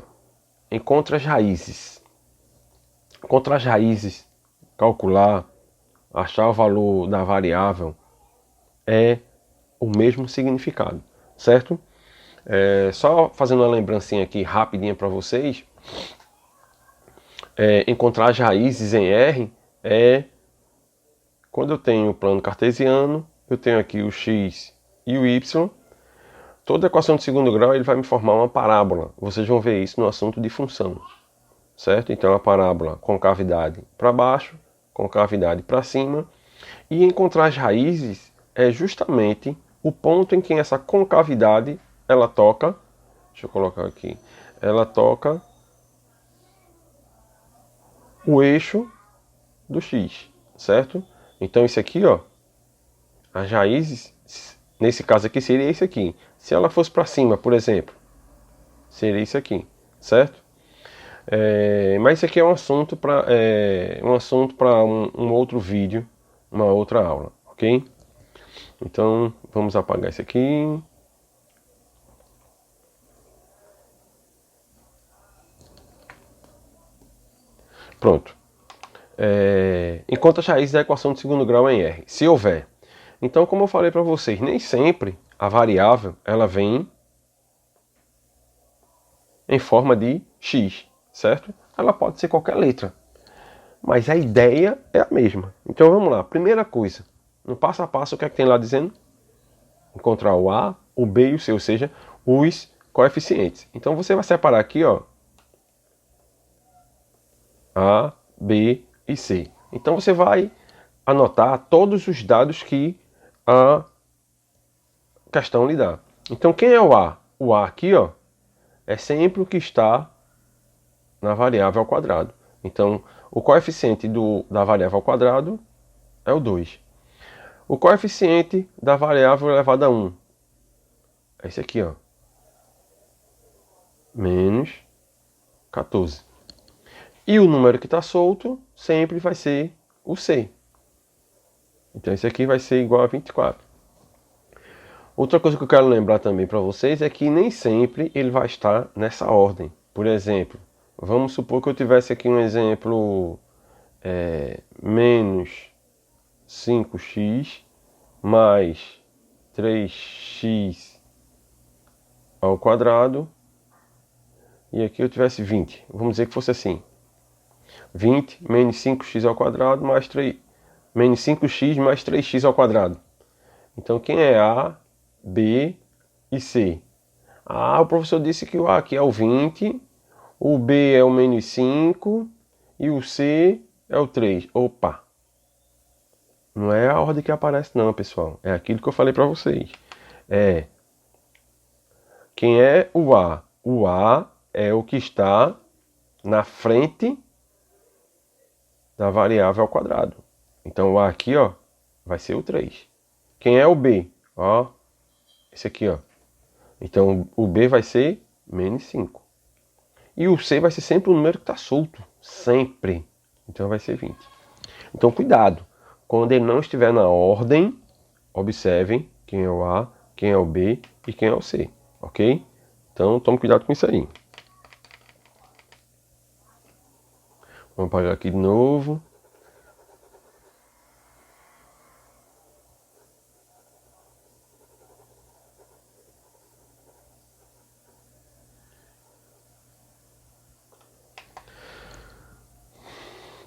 Encontre as raízes. Encontrar as raízes, calcular, achar o valor da variável é o mesmo significado, certo? Só fazendo uma lembrancinha aqui rapidinha para vocês, encontrar as raízes em R é quando eu tenho o plano cartesiano, eu tenho aqui o x e o y. Toda equação de segundo grau ele vai me formar uma parábola. Vocês vão ver isso no assunto de função, certo? Então a parábola concavidade para baixo, concavidade para cima, e encontrar as raízes é justamente o ponto em que essa concavidade ela toca, deixa eu colocar aqui, ela toca o eixo do x, certo? Então isso aqui, ó, as raízes, nesse caso aqui seria isso aqui. Se ela fosse para cima, por exemplo, seria isso aqui, certo? Mas isso aqui é um assunto para um outro vídeo, uma outra aula, ok? Então vamos apagar isso aqui. Pronto. Encontre as raízes da equação de segundo grau em R, se houver. Então, como eu falei para vocês, nem sempre a variável ela vem em forma de x, certo? Ela pode ser qualquer letra, mas a ideia é a mesma. Então vamos lá, primeira coisa, no passo a passo, o que é que tem lá dizendo? Encontrar o A, o B e o C, ou seja, os coeficientes. Então você vai separar aqui, ó, A, B e C. Então você vai anotar todos os dados que a questão lhe dá. Então quem é o A? O A aqui, ó, é sempre o que está na variável ao quadrado. Então o coeficiente da variável ao quadrado é o 2. O coeficiente da variável elevado a 1 é esse aqui, ó, menos 14. E o número que está solto sempre vai ser o C. Então esse aqui vai ser igual a 24. Outra coisa que eu quero lembrar também para vocês é que nem sempre ele vai estar nessa ordem. Por exemplo, vamos supor que eu tivesse aqui um exemplo menos 5x mais 3x ao quadrado, e aqui eu tivesse 20. Vamos dizer que fosse assim: 20 menos 5x ao quadrado mais 3, menos 5x mais 3x ao quadrado. Então quem é A, B e C? O professor disse que o A aqui é o 20, o B é o menos 5 e o C é o 3. Opa! Não é a ordem que aparece não, pessoal. É aquilo que eu falei para vocês. Quem é o A? O A é o que está na frente da variável ao quadrado. Então o A aqui, ó, vai ser o 3. Quem é o B? Ó, esse aqui, ó. Então o B vai ser menos 5. E o C vai ser sempre o número que está solto. Sempre. Então vai ser 20. Então, cuidado. Quando ele não estiver na ordem, observem quem é o A, quem é o B e quem é o C, ok? Então, tome cuidado com isso aí. Vamos apagar aqui de novo.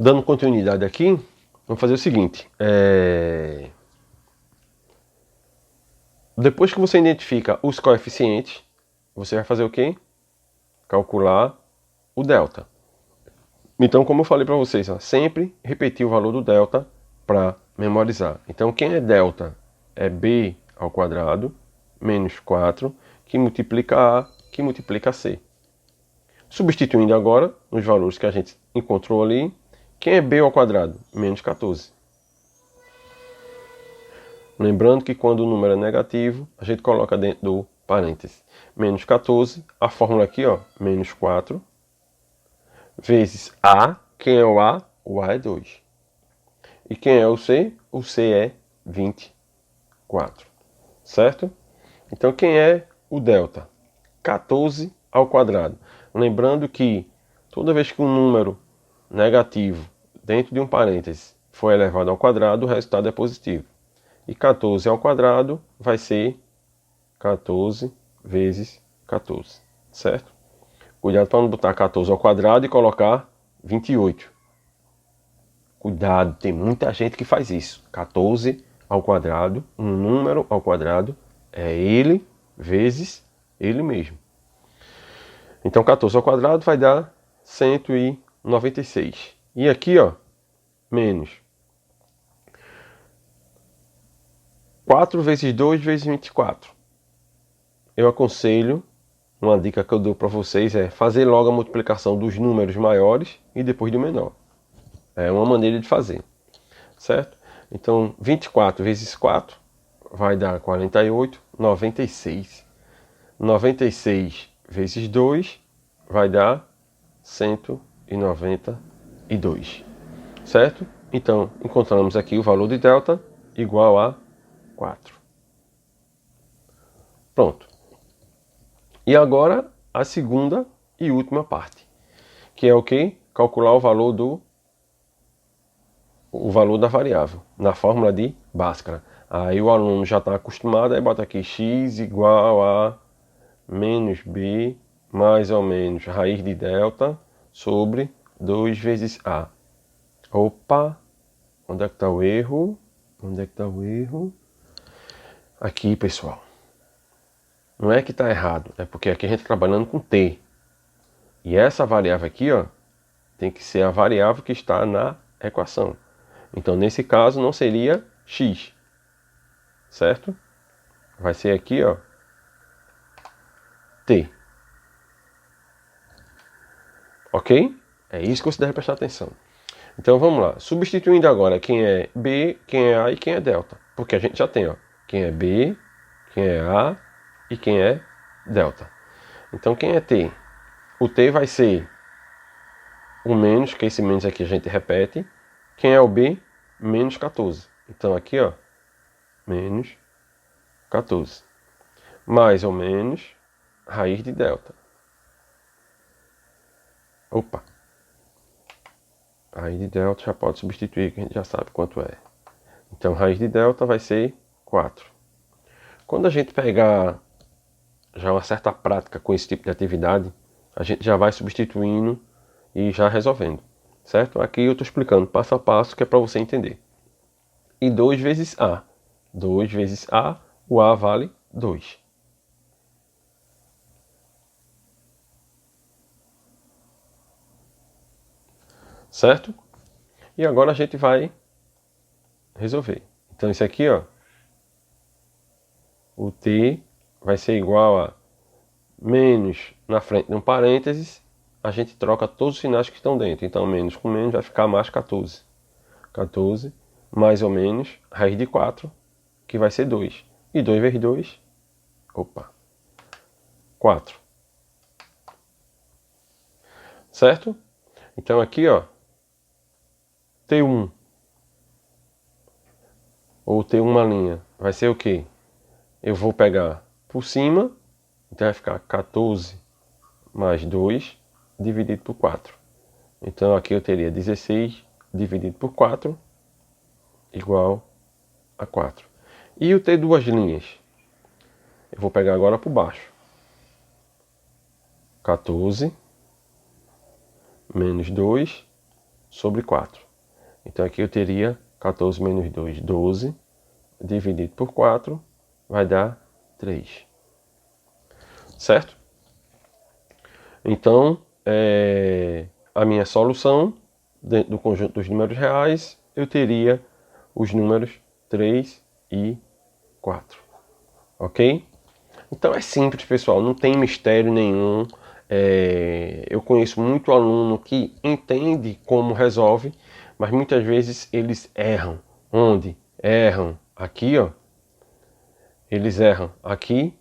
Dando continuidade aqui, vamos fazer o seguinte. Depois que você identifica os coeficientes, você vai fazer o quê? Calcular o delta. Então, como eu falei para vocês, ó, sempre repetir o valor do delta para memorizar. Então, quem é delta é b ao quadrado menos 4, que multiplica a, que multiplica c. Substituindo agora os valores que a gente encontrou ali, quem é b ao quadrado? Menos 14. Lembrando que quando o número é negativo, a gente coloca dentro do parêntese. Menos 14, a fórmula aqui, ó, menos 4, vezes A. Quem é o A? O A é 2. E quem é o C? O C é 24. Certo? Então, quem é o delta? 14 ao quadrado. Lembrando que toda vez que um número negativo dentro de um parêntese for elevado ao quadrado, o resultado é positivo. E 14 ao quadrado vai ser 14 vezes 14, certo? Cuidado para não botar 14 ao quadrado e colocar 28. Cuidado, tem muita gente que faz isso. 14 ao quadrado, um número ao quadrado, é ele vezes ele mesmo. Então 14 ao quadrado vai dar 196. E aqui, ó, menos 4 vezes 2 vezes 24. Eu aconselho, uma dica que eu dou para vocês é fazer logo a multiplicação dos números maiores e depois do menor. É uma maneira de fazer, certo? Então, 24 vezes 4 vai dar 48, 96. 96 vezes 2 vai dar 192, certo? Então, encontramos aqui o valor de delta igual a 4. Pronto. E agora, a segunda e última parte, que é o que? Calcular o valor da variável, na fórmula de Bhaskara. Aí o aluno já está acostumado, aí bota aqui x igual a menos b mais ou menos raiz de delta sobre 2 vezes a. Opa, onde é que está o erro? Onde é que está o erro? Aqui, pessoal. Não é que está errado, é porque aqui a gente está trabalhando com t. E essa variável aqui, ó, tem que ser a variável que está na equação. Então, nesse caso, não seria x, certo? Vai ser aqui, ó, t. Ok? É isso que você deve prestar atenção. Então, vamos lá. Substituindo agora quem é b, quem é a e quem é delta. Porque a gente já tem, ó, quem é b, quem é a e quem é delta. Então, quem é t? O t vai ser o menos, que esse menos aqui a gente repete. Quem é o b? Menos 14. Então, aqui, ó, menos 14. Mais ou menos raiz de delta. Opa! Raiz de delta já pode substituir, que a gente já sabe quanto é. Então, raiz de delta vai ser 4. Quando a gente pegar já uma certa prática com esse tipo de atividade, a gente já vai substituindo e já resolvendo, certo? Aqui eu estou explicando passo a passo, que é para você entender. E 2 vezes A. 2 vezes A, o A vale 2. Certo? E agora a gente vai resolver. Então isso aqui, ó, o t vai ser igual a menos na frente de um parênteses, a gente troca todos os sinais que estão dentro. Então menos com menos vai ficar mais 14. 14 mais ou menos raiz de 4, que vai ser 2. E 2 vezes 2, opa, 4. Certo? Então aqui, ó, T1 ou ter uma linha, vai ser o quê? Eu vou pegar por cima, então vai ficar 14 mais 2 dividido por 4. Então aqui eu teria 16 dividido por 4 igual a 4. E eu ter duas linhas, eu vou pegar agora por baixo. 14 menos 2 sobre 4. Então aqui eu teria 14 menos 2, 12, dividido por 4, vai dar 3. Certo? Então, a minha solução, dentro do conjunto dos números reais, eu teria os números 3 e 4. Ok? Então é simples, pessoal, não tem mistério nenhum. Eu conheço muito aluno que entende como resolve, mas muitas vezes eles erram. Onde? Erram aqui, ó. Eles erram aqui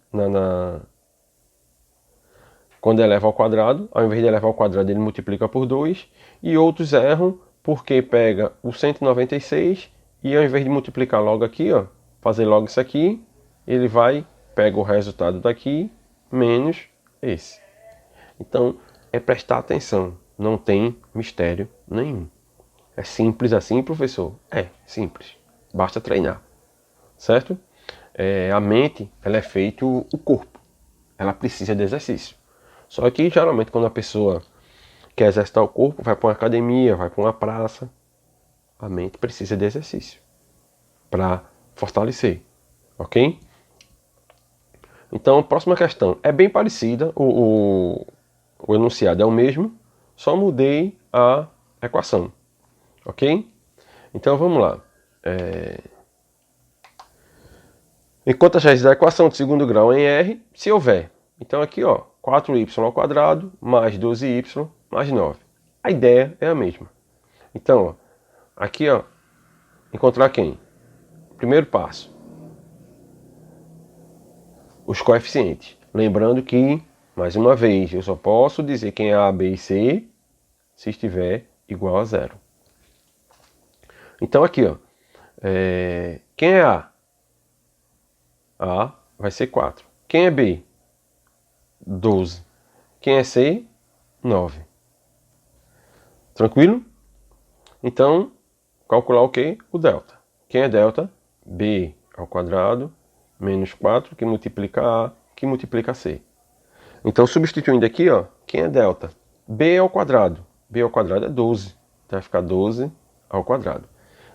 quando eleva ao quadrado. Ao invés de elevar ao quadrado, ele multiplica por 2. E outros erram porque pega o 196 e ao invés de multiplicar logo aqui, ó, fazer logo isso aqui, ele pega o resultado daqui menos esse. Então, é prestar atenção, não tem mistério nenhum. É simples assim, professor? É simples, basta treinar, certo? A mente, ela é feito o corpo, ela precisa de exercício. Só que, geralmente, quando a pessoa quer exercitar o corpo, vai para uma academia, vai para uma praça, a mente precisa de exercício para fortalecer, ok? Então, próxima questão. É bem parecida, o enunciado é o mesmo, só mudei a equação, ok? Então, vamos lá. Enquanto as raízes da equação de segundo grau em R, se houver. Então, aqui, ó, 4y ao quadrado mais 12y mais 9. A ideia é a mesma. Então, ó, aqui, ó, encontrar quem? Primeiro passo. Os coeficientes. Lembrando que, mais uma vez, eu só posso dizer quem é A, B e C se estiver igual a zero. Então aqui, ó, quem é A? A vai ser 4. Quem é B? 12. Quem é C? 9. Tranquilo? Então, calcular o quê? O delta. Quem é delta? B ao quadrado menos 4 que multiplica A que multiplica C. Então, substituindo aqui, ó, quem é delta? B ao quadrado. B ao quadrado é 12. Então, vai ficar 12 ao quadrado.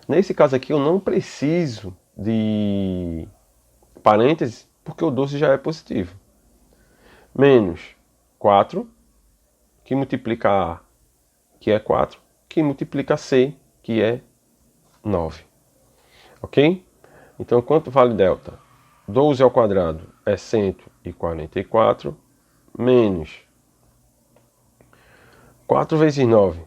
Nesse caso aqui, eu não preciso de parênteses, porque o 12 já é positivo. Menos 4, que multiplica A, que é 4, que multiplica C, que é 9. Ok? Então, quanto vale delta? 12 ao quadrado é 144, menos 4 vezes 9.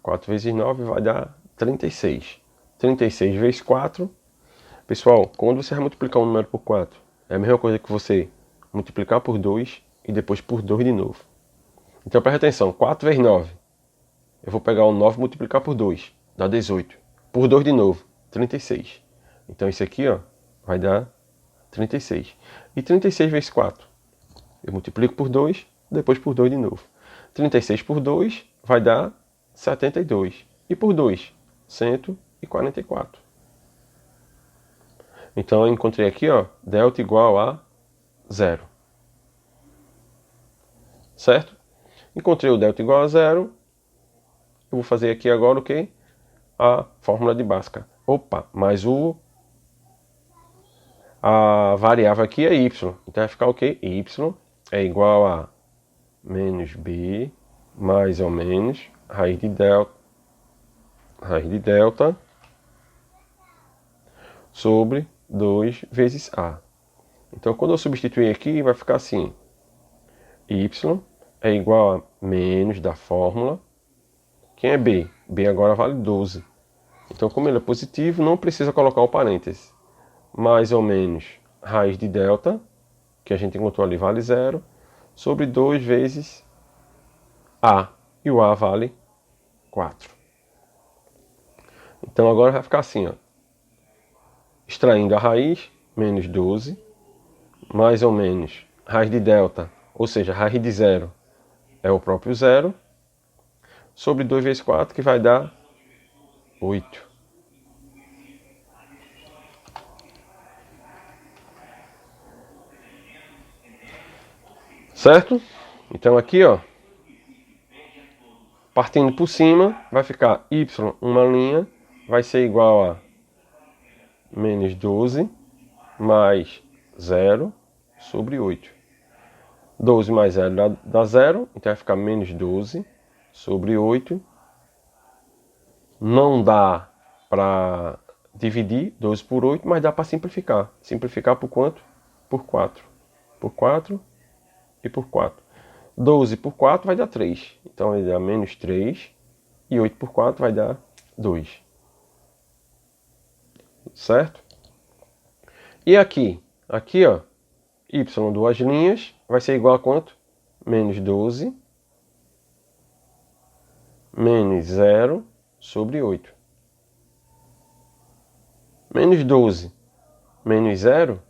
4 vezes 9 vai dar 36. 36 vezes 4. Pessoal, quando você vai multiplicar um número por 4, é a mesma coisa que você multiplicar por 2 e depois por 2 de novo. Então presta atenção, 4 vezes 9. Eu vou pegar o 9 e multiplicar por 2, dá 18. Por 2 de novo, 36. Então isso aqui, ó, vai dar 36. E 36 vezes 4. Eu multiplico por 2, depois por 2 de novo. 36 por 2 vai dar 72. E por 2, 144. Então eu encontrei aqui, ó, delta igual a 0. Certo? Encontrei o delta igual a 0. Eu vou fazer aqui agora o quê? A fórmula de Bhaskara. Opa, mas a variável aqui é y. Então vai ficar o quê? Y é igual a menos b mais ou menos raiz de delta sobre 2 vezes a. Então quando eu substituir aqui vai ficar assim. Y é igual a menos da fórmula. Quem é b? B agora vale 12. Então como ele é positivo, não precisa colocar o parêntese. Mais ou menos raiz de delta, que a gente encontrou ali, vale 0, sobre 2 vezes A. E o A vale 4. Então agora vai ficar assim, ó. extraindo a raiz, menos 12, mais ou menos raiz de delta, ou seja, raiz de zero é o próprio zero, sobre 2 vezes 4, que vai dar 8. Certo? Então aqui, ó, partindo por cima, vai ficar y, uma linha, vai ser igual a menos 12 mais 0 sobre 8. 12 mais 0 dá 0, então vai ficar menos 12 sobre 8. Não dá para dividir 12 por 8, mas dá para simplificar. Simplificar por quanto? Por 4. Por 4 e por 4. 12 por 4 vai dar 3. Então vai dar menos 3. E 8 por 4 vai dar 2. Certo? E aqui? Aqui, ó, y, duas linhas, vai ser igual a quanto? Menos 12 menos 0 sobre 8. Menos 12 menos 0.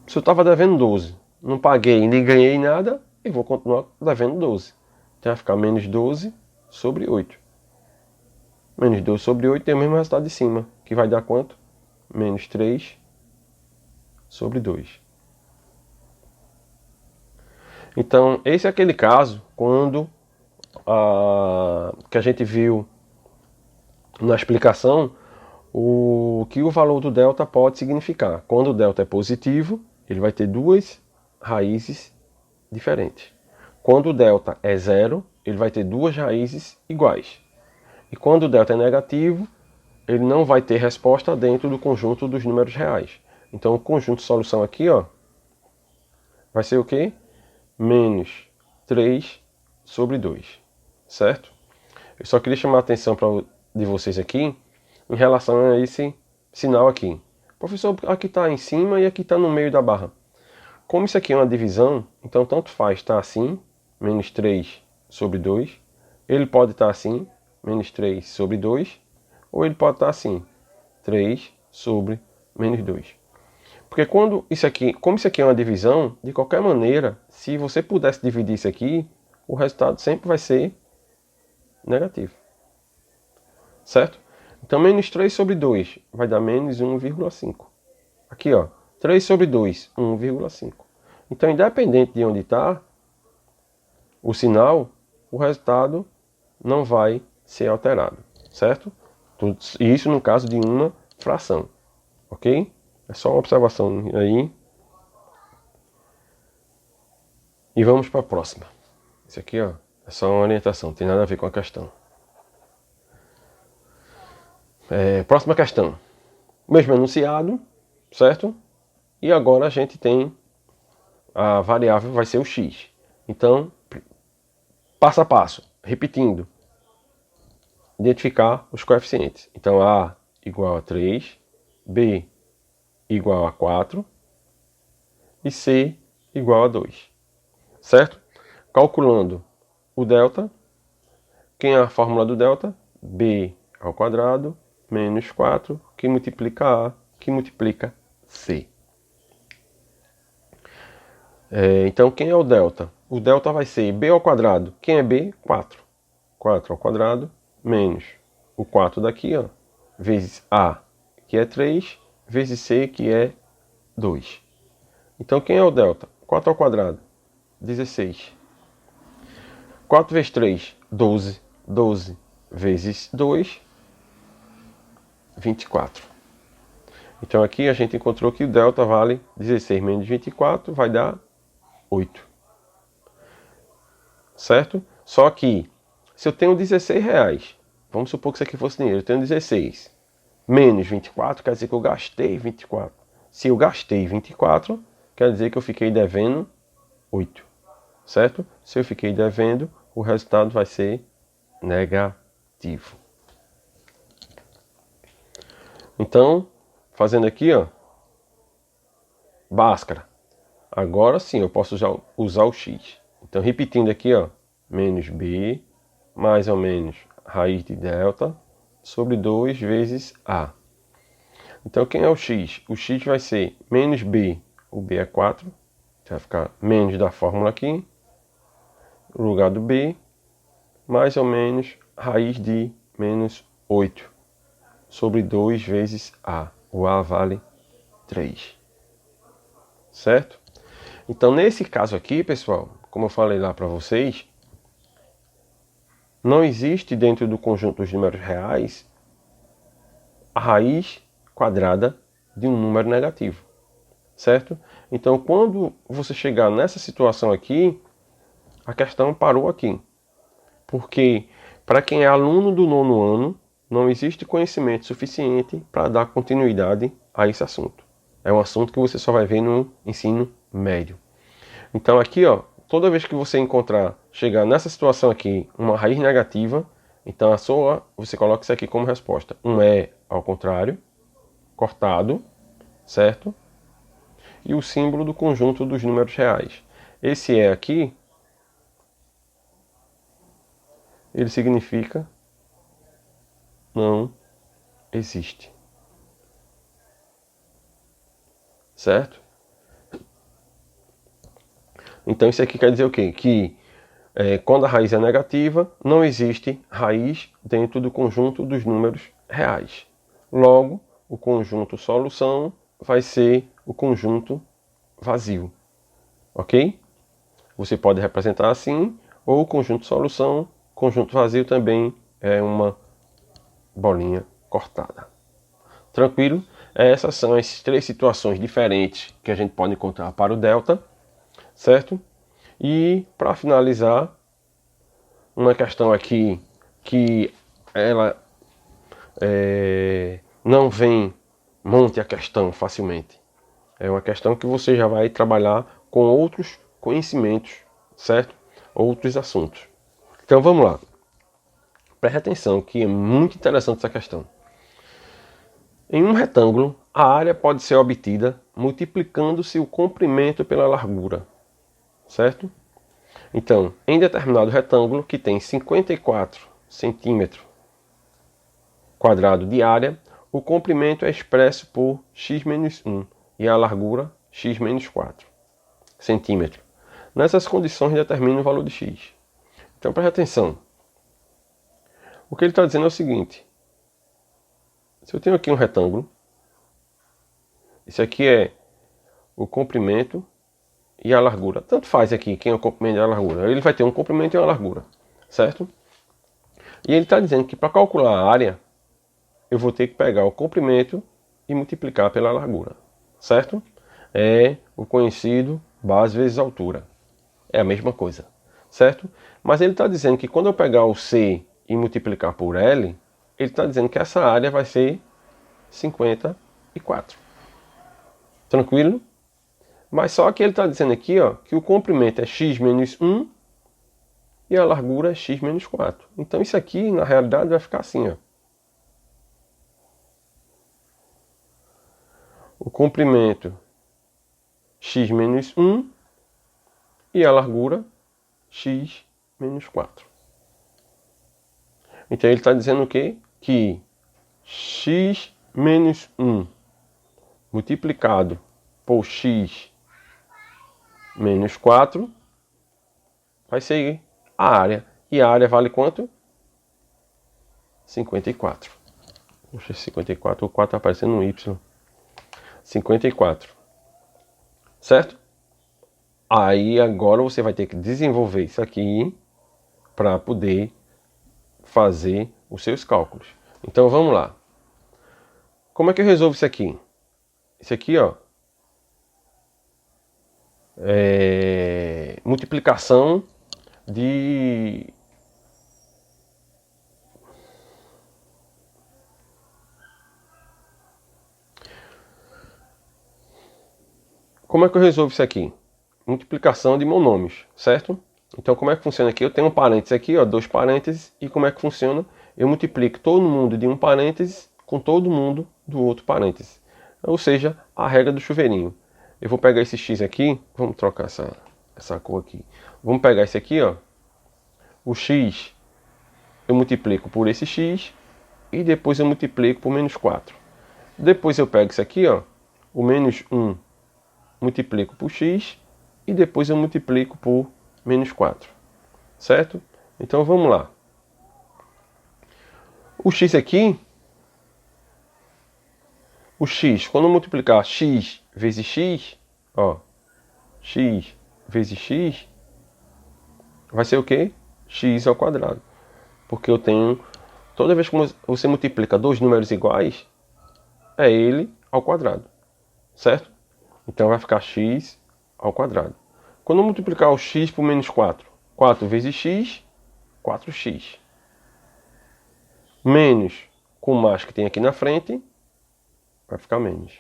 Se eu estava devendo 12, não paguei nem ganhei nada, eu vou continuar devendo 12. Então vai ficar menos 12 sobre 8. Menos 12 sobre 8 tem o mesmo resultado de cima, que vai dar quanto? Menos 3 sobre 2. Então, esse é aquele caso quando que a gente viu na explicação o que o valor do delta pode significar. Quando o delta é positivo, ele vai ter duas raízes diferentes. Quando o delta é zero, ele vai ter duas raízes iguais. E quando o delta é negativo, ele não vai ter resposta dentro do conjunto dos números reais. Então o conjunto de solução aqui, ó, vai ser o quê? Menos 3 sobre 2. Certo? Eu só queria chamar a atenção de vocês aqui em relação a esse sinal aqui. Professor, aqui está em cima e aqui está no meio da barra. Como isso aqui é uma divisão, então tanto faz estar assim, menos 3 sobre 2. Ele pode estar assim, menos 3 sobre 2. Ou ele pode estar assim, 3 sobre menos 2. Porque como isso aqui é uma divisão, de qualquer maneira, se você pudesse dividir isso aqui, o resultado sempre vai ser negativo. Certo? Então, menos 3 sobre 2 vai dar menos 1,5. Aqui, ó, 3 sobre 2, 1,5. Então, independente de onde está o sinal, o resultado não vai ser alterado. Certo? Isso no caso de uma fração. Ok? É só uma observação aí. E vamos para a próxima. Isso aqui, ó, é só uma orientação, não tem nada a ver com a questão. Próxima questão. Mesmo enunciado, certo? E agora a gente tem a variável vai ser o x. Então, passo a passo, repetindo. Identificar os coeficientes. Então, A igual a 3, B igual a 4 e C igual a 2. Certo? Calculando o delta. Quem é a fórmula do delta? B ao quadrado menos 4, que multiplica A, que multiplica C. Então, quem é o delta? O delta vai ser B ao quadrado. Quem é B? 4. 4 ao quadrado menos o 4 daqui, ó, vezes A, que é 3, vezes C, que é 2. Então, quem é o delta? 4 ao quadrado, 16. 4 vezes 3, 12. 12 vezes 2, 24. Então, aqui a gente encontrou que o delta vale 16 menos 24, vai dar 8. Certo? Só que, se eu tenho 16 reais, vamos supor que isso aqui fosse dinheiro, eu tenho 16, menos 24, quer dizer que eu gastei 24. Se eu gastei 24, quer dizer que eu fiquei devendo 8. Certo? Se eu fiquei devendo, o resultado vai ser negativo. Então, fazendo aqui, ó, Bhaskara. Agora sim eu posso já usar o x. Então, repetindo aqui, ó, menos b, mais ou menos raiz de delta, sobre 2 vezes a. Então, quem é o x? O x vai ser menos b, o b é 4, vai ficar menos da fórmula aqui, no lugar do b, mais ou menos raiz de menos 8 sobre 2 vezes a. O a vale 3. Certo? Então, nesse caso aqui, pessoal, como eu falei lá para vocês, não existe dentro do conjunto dos números reais a raiz quadrada de um número negativo. Certo? Então, quando você chegar nessa situação aqui, a questão parou aqui. Porque, para quem é aluno do 9º ano, não existe conhecimento suficiente para dar continuidade a esse assunto. É um assunto que você só vai ver no ensino médio. Então aqui, ó, toda vez que você chegar nessa situação aqui, uma raiz negativa, então você coloca isso aqui como resposta. Um é ao contrário, cortado, certo? E o símbolo do conjunto dos números reais. Esse é aqui, ele significa não existe. Certo? Então isso aqui quer dizer o quê? Que quando a raiz é negativa, não existe raiz dentro do conjunto dos números reais. Logo, o conjunto solução vai ser o conjunto vazio. Ok? Você pode representar assim, ou o conjunto solução, conjunto vazio também é uma bolinha cortada. Tranquilo? Essas são as 3 situações diferentes que a gente pode encontrar para o delta, certo? E para finalizar, uma questão aqui que ela não vem monte a questão facilmente. É uma questão que você já vai trabalhar com outros conhecimentos, certo? Outros assuntos. Então vamos lá. Preste atenção que é muito interessante essa questão. Em um retângulo, a área pode ser obtida multiplicando-se o comprimento pela largura, certo? Então, em determinado retângulo que tem 54 centímetros quadrado de área, o comprimento é expresso por x-1 e a largura x-4 centímetros. Nessas condições determina o valor de x. Então preste atenção. O que ele está dizendo é o seguinte. Se eu tenho aqui um retângulo, isso aqui é o comprimento e a largura. Tanto faz aqui quem é o comprimento e a largura. Ele vai ter um comprimento e uma largura, certo? E ele está dizendo que para calcular a área, eu vou ter que pegar o comprimento e multiplicar pela largura, certo? É o conhecido base vezes altura. É a mesma coisa, certo? Mas ele está dizendo que quando eu pegar o C e multiplicar por L, ele está dizendo que essa área vai ser 54. Tranquilo? Mas só que ele está dizendo aqui, ó, que o comprimento é x menos 1 e a largura é x menos 4. Então isso aqui, na realidade, vai ficar assim, ó. O comprimento x menos 1 e a largura x menos 4. Então ele está dizendo o quê? Que x menos 1 multiplicado por x menos 4 vai ser a área. E a área vale quanto? 54. Puxa, 54, o 4 está aparecendo um Y. 54. Certo? Aí agora você vai ter que desenvolver isso aqui para poder fazer os seus cálculos. Então vamos lá. Como é que eu resolvo isso aqui? Isso aqui, ó, é multiplicação de como é que eu resolvo isso aqui? Multiplicação de monômios, certo? Então como é que funciona aqui? Eu tenho um parênteses aqui, ó, 2 parênteses, e como é que funciona? Eu multiplico todo mundo de um parêntese com todo mundo do outro parêntese. Ou seja, a regra do chuveirinho. Eu vou pegar esse x aqui, vamos trocar essa cor aqui. Vamos pegar esse aqui, ó. O x eu multiplico por esse x e depois eu multiplico por menos 4. Depois eu pego isso aqui, ó, o menos 1 multiplico por x e depois eu multiplico por menos 4, certo? Então vamos lá. O x aqui, o x, quando eu multiplicar x vezes x, ó, x vezes x, vai ser o quê? X ao quadrado. Porque eu tenho, toda vez que você multiplica dois números iguais, é ele ao quadrado, certo? Então vai ficar x ao quadrado. Quando eu multiplicar o x por menos 4, 4 vezes x, 4x. Menos com o mais que tem aqui na frente, vai ficar menos.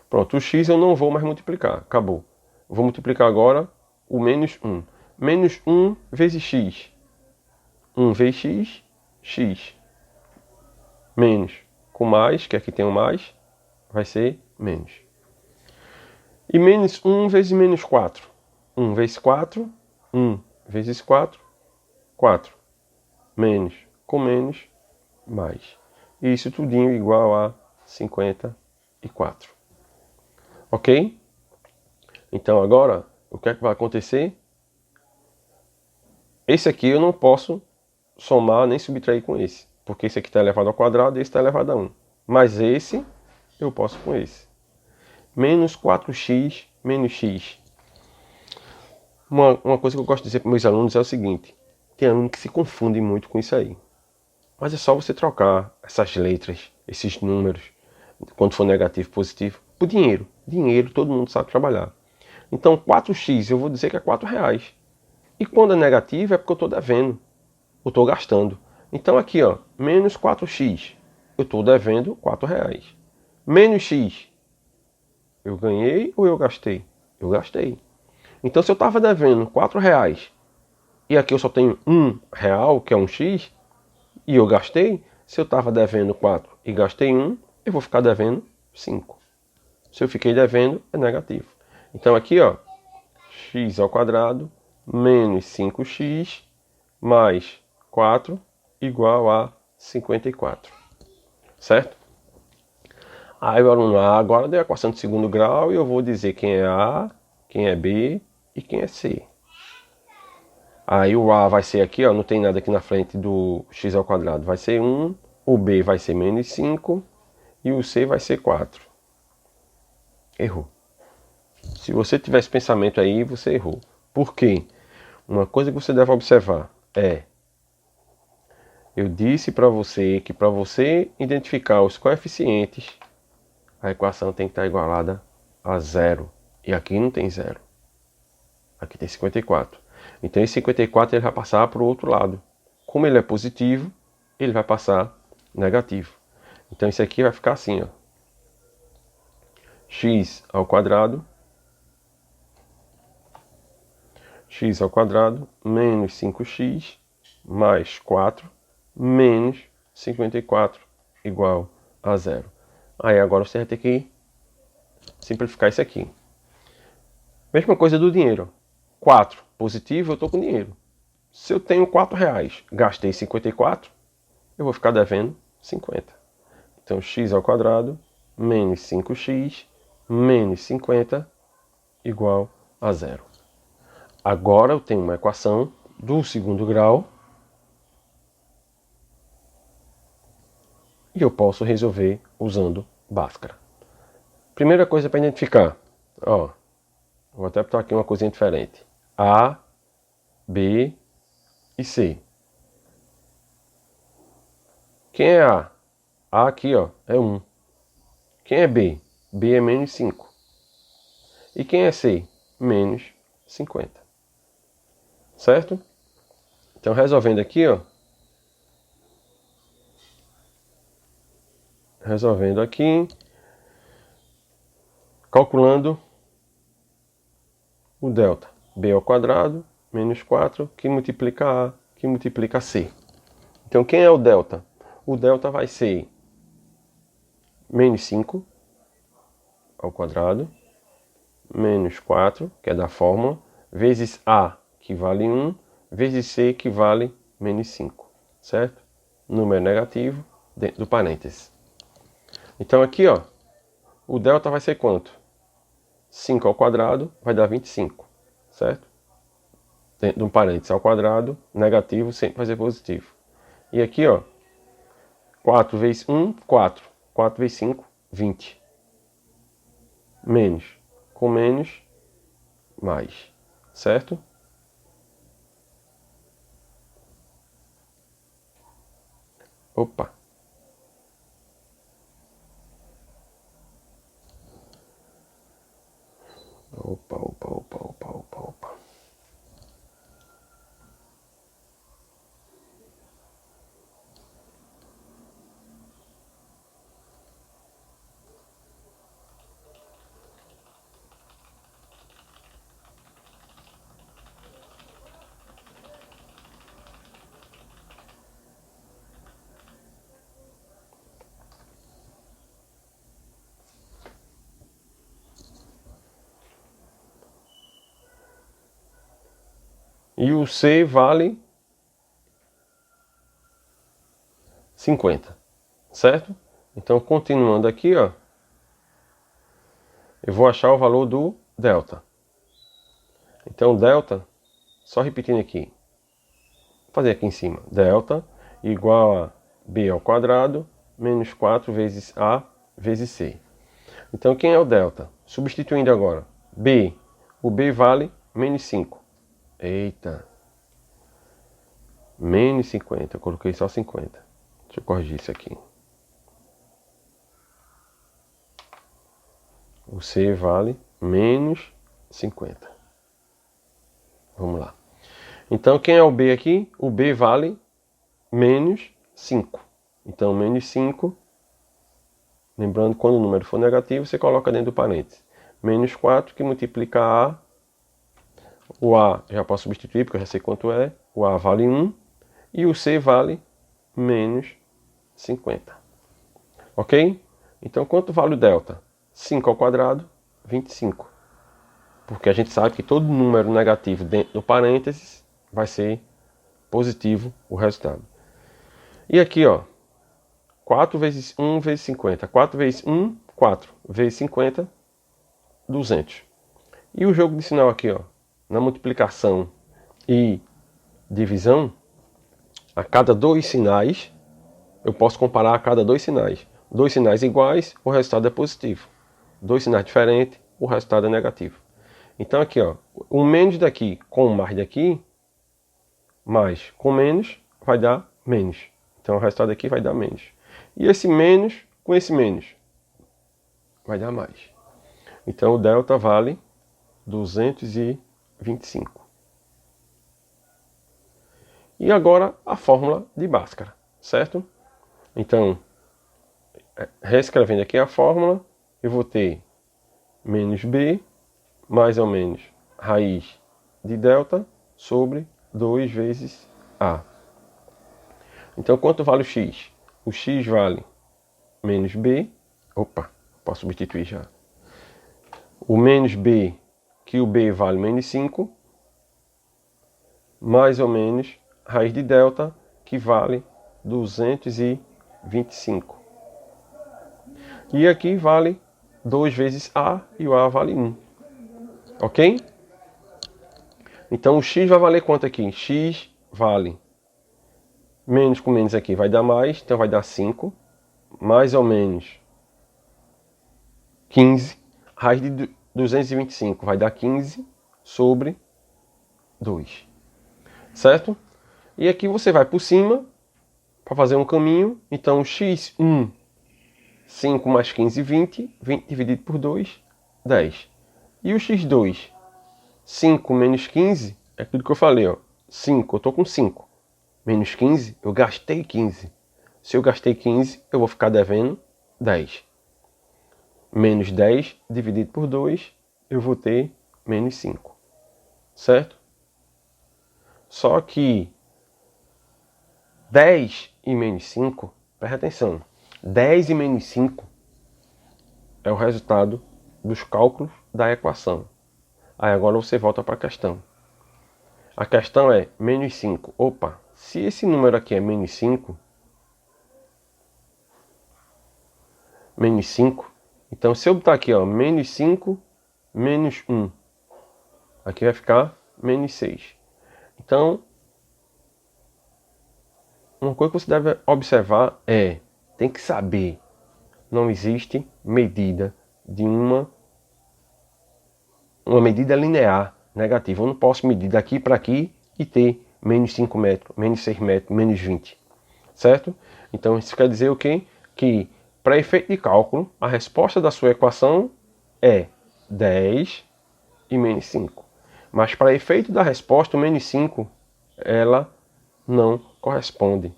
Pronto, o x eu não vou mais multiplicar, acabou. Vou multiplicar agora o menos 1. Menos 1 vezes x. 1 vezes x, x. Menos com mais, que aqui tem o mais, vai ser menos. E menos 1 vezes menos 4. 1 vezes 4, 1 vezes 4, 4. Menos com menos, mais. E isso tudinho igual a 54. Ok? Então agora, o que é que vai acontecer? Esse aqui eu não posso somar nem subtrair com esse. Porque esse aqui está elevado ao quadrado e esse está elevado a 1. Mas esse, eu posso com esse. Menos 4x menos x. Uma coisa que eu gosto de dizer para meus alunos é o seguinte. Tem aluno que se confunde muito com isso aí. Mas é só você trocar essas letras, esses números, quando for negativo e positivo, por dinheiro. Dinheiro todo mundo sabe trabalhar. Então 4x eu vou dizer que é R$4. E quando é negativo é porque eu estou devendo. Eu estou gastando. Então aqui, ó, menos 4x. Eu estou devendo R$4. Menos x. Eu ganhei ou eu gastei? Eu gastei. Então se eu estava devendo R$4 e aqui eu só tenho R$1, que é um x, e eu gastei, se eu estava devendo 4 e gastei 1, eu vou ficar devendo 5. Se eu fiquei devendo, é negativo. Então aqui, ó, x ao quadrado menos 5x mais 4 igual a 54. Certo? Aí o aluno agora deu a equação de segundo grau e eu vou dizer quem é A, quem é B e quem é C. Aí o A vai ser aqui, ó, não tem nada aqui na frente do x ao quadrado, vai ser 1, o B vai ser menos 5 e o C vai ser 4. Errou. Se você tiver esse pensamento aí, você errou. Por quê? Uma coisa que você deve observar é, eu disse para você que para você identificar os coeficientes, a equação tem que estar igualada a 0. E aqui não tem 0. Aqui tem 54. Então esse 54 ele vai passar para o outro lado. Como ele é positivo, ele vai passar negativo. Então isso aqui vai ficar assim, ó. X ao quadrado menos 5x mais 4 menos 54 igual a 0. Aí agora você vai ter que simplificar isso aqui. Mesma coisa do dinheiro. 4 positivo, eu estou com dinheiro. Se eu tenho R$4, gastei 54, eu vou ficar devendo 50. Então x ao quadrado menos 5x menos 50 igual a 0. Agora eu tenho uma equação do segundo grau e eu posso resolver usando Bhaskara. Primeira coisa para identificar, ó, vou até botar aqui uma coisinha diferente. A, B e C. Quem é A? A aqui, ó, é 1. Quem é B? B é menos 5. E quem é C? Menos 50. Certo? Então, resolvendo aqui, ó. Resolvendo aqui. Calculando o delta. B ao quadrado menos 4, que multiplica A, que multiplica C. Então, quem é o delta? O delta vai ser menos 5 ao quadrado, menos 4, que é da fórmula, vezes A, que vale 1, vezes C, que vale menos 5. Certo? Número negativo dentro do parênteses. Então aqui, ó, o delta vai ser quanto? 5 ao quadrado vai dar 25, certo? Dentro de um parênteses ao quadrado, negativo sempre vai ser positivo. E aqui, ó, 4 vezes 1, 4. 4 vezes 5, 20. Menos. Com menos, mais. Certo? Opa. Opa, opa, opa, opa, opa, opa. E o C vale 50, certo? Então, continuando aqui, ó, eu vou achar o valor do delta. Então, delta, só repetindo aqui, vou fazer aqui em cima, delta igual a b ao quadrado menos 4 vezes a vezes c. Então, quem é o delta? Substituindo agora, b, o b vale menos 5. Eita, menos 50, eu coloquei só 50. Deixa eu corrigir isso aqui. O C vale menos 50. Vamos lá. Então, quem é o B aqui? O B vale menos 5. Então, menos 5. Lembrando, quando o número for negativo, você coloca dentro do parênteses. Menos 4, que multiplica A. O A já posso substituir, porque eu já sei quanto é. O A vale 1. E o C vale menos 50. Ok? Então, quanto vale o delta? 5 ao quadrado, 25. Porque a gente sabe que todo número negativo dentro do parênteses vai ser positivo o resultado. E aqui, ó, 4 vezes 1 vezes 50. 4 vezes 1, 4. Vezes 50, 200. E o jogo de sinal aqui, ó, na multiplicação e divisão, a cada dois sinais, eu posso comparar a cada dois sinais. Dois sinais iguais, o resultado é positivo. Dois sinais diferentes, o resultado é negativo. Então aqui, ó, o menos daqui com o mais daqui, mais com menos, vai dar menos. Então o resultado aqui vai dar menos. E esse menos com esse menos, vai dar mais. Então o delta vale 225. E agora a fórmula de Bhaskara, certo? Então, reescrevendo aqui a fórmula, eu vou ter menos b, mais ou menos raiz de delta, sobre 2 vezes a. Então, quanto vale o x? O x vale menos b. Opa, posso substituir já. O menos b, que o b vale menos 5, mais ou menos raiz de delta, que vale 225. E aqui vale 2 vezes a, e o a vale 1. Ok? Então o x vai valer quanto aqui? X vale menos com menos aqui vai dar mais, então vai dar 5, mais ou menos 15. Raiz de 225 vai dar 15 sobre 2. Certo? E aqui você vai por cima para fazer um caminho. Então x1, 5 mais 15, 20. 20 dividido por 2, 10. E o x2, 5 menos 15, é aquilo que eu falei, ó. 5, eu estou com 5. Menos 15, eu gastei 15. Se eu gastei 15, eu vou ficar devendo 10. Menos 10 dividido por 2, eu vou ter menos 5. Certo? Só que 10 e menos 5, presta atenção. 10 e menos 5 é o resultado dos cálculos da equação. Aí agora você volta para a questão. A questão é menos 5. Opa, se esse número aqui é menos 5, menos 5. Então, se eu botar aqui, ó, menos 5, menos 1, aqui vai ficar menos 6. Então, uma coisa que você deve observar tem que saber, não existe medida de uma medida linear negativa. Eu não posso medir daqui para aqui e ter menos 5 metros, menos 6 metros, menos 20. Certo? Então, isso quer dizer o quê? Que, para efeito de cálculo, a resposta da sua equação é 10 e menos 5. Mas, para efeito da resposta, o menos 5, ela não corresponde.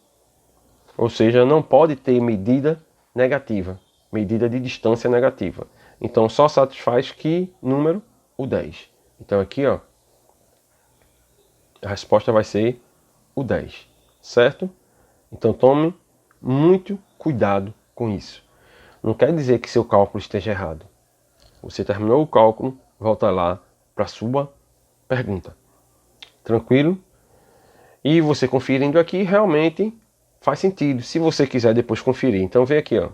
Ou seja, não pode ter medida negativa, medida de distância negativa. Então, só satisfaz que número? O 10. Então, aqui, ó, a resposta vai ser o 10, certo? Então, tome muito cuidado com isso. Não quer dizer que seu cálculo esteja errado. Você terminou o cálculo, volta lá para a sua pergunta. Tranquilo? E você conferindo aqui, realmente faz sentido. Se você quiser depois conferir. Então, vem aqui, ó.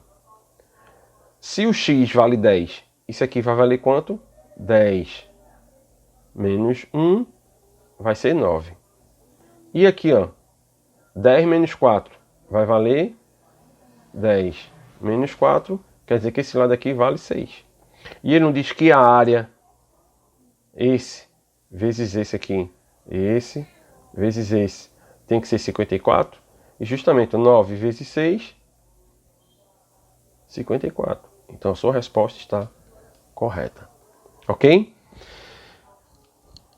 Se o x vale 10, isso aqui vai valer quanto? 10 menos 1 vai ser 9. E aqui, ó, 10 menos 4 vai valer 10 menos 4, quer dizer que esse lado aqui vale 6. E ele não diz que a área, esse vezes esse aqui, esse vezes esse, tem que ser 54. E justamente 9 vezes 6, 54. Então a sua resposta está correta. Ok?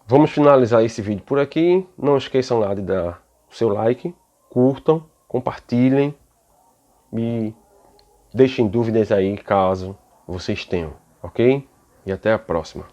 Vamos finalizar esse vídeo por aqui. Não esqueçam lá de dar o seu like, curtam, compartilhem e deixem dúvidas aí caso vocês tenham, ok? E até a próxima.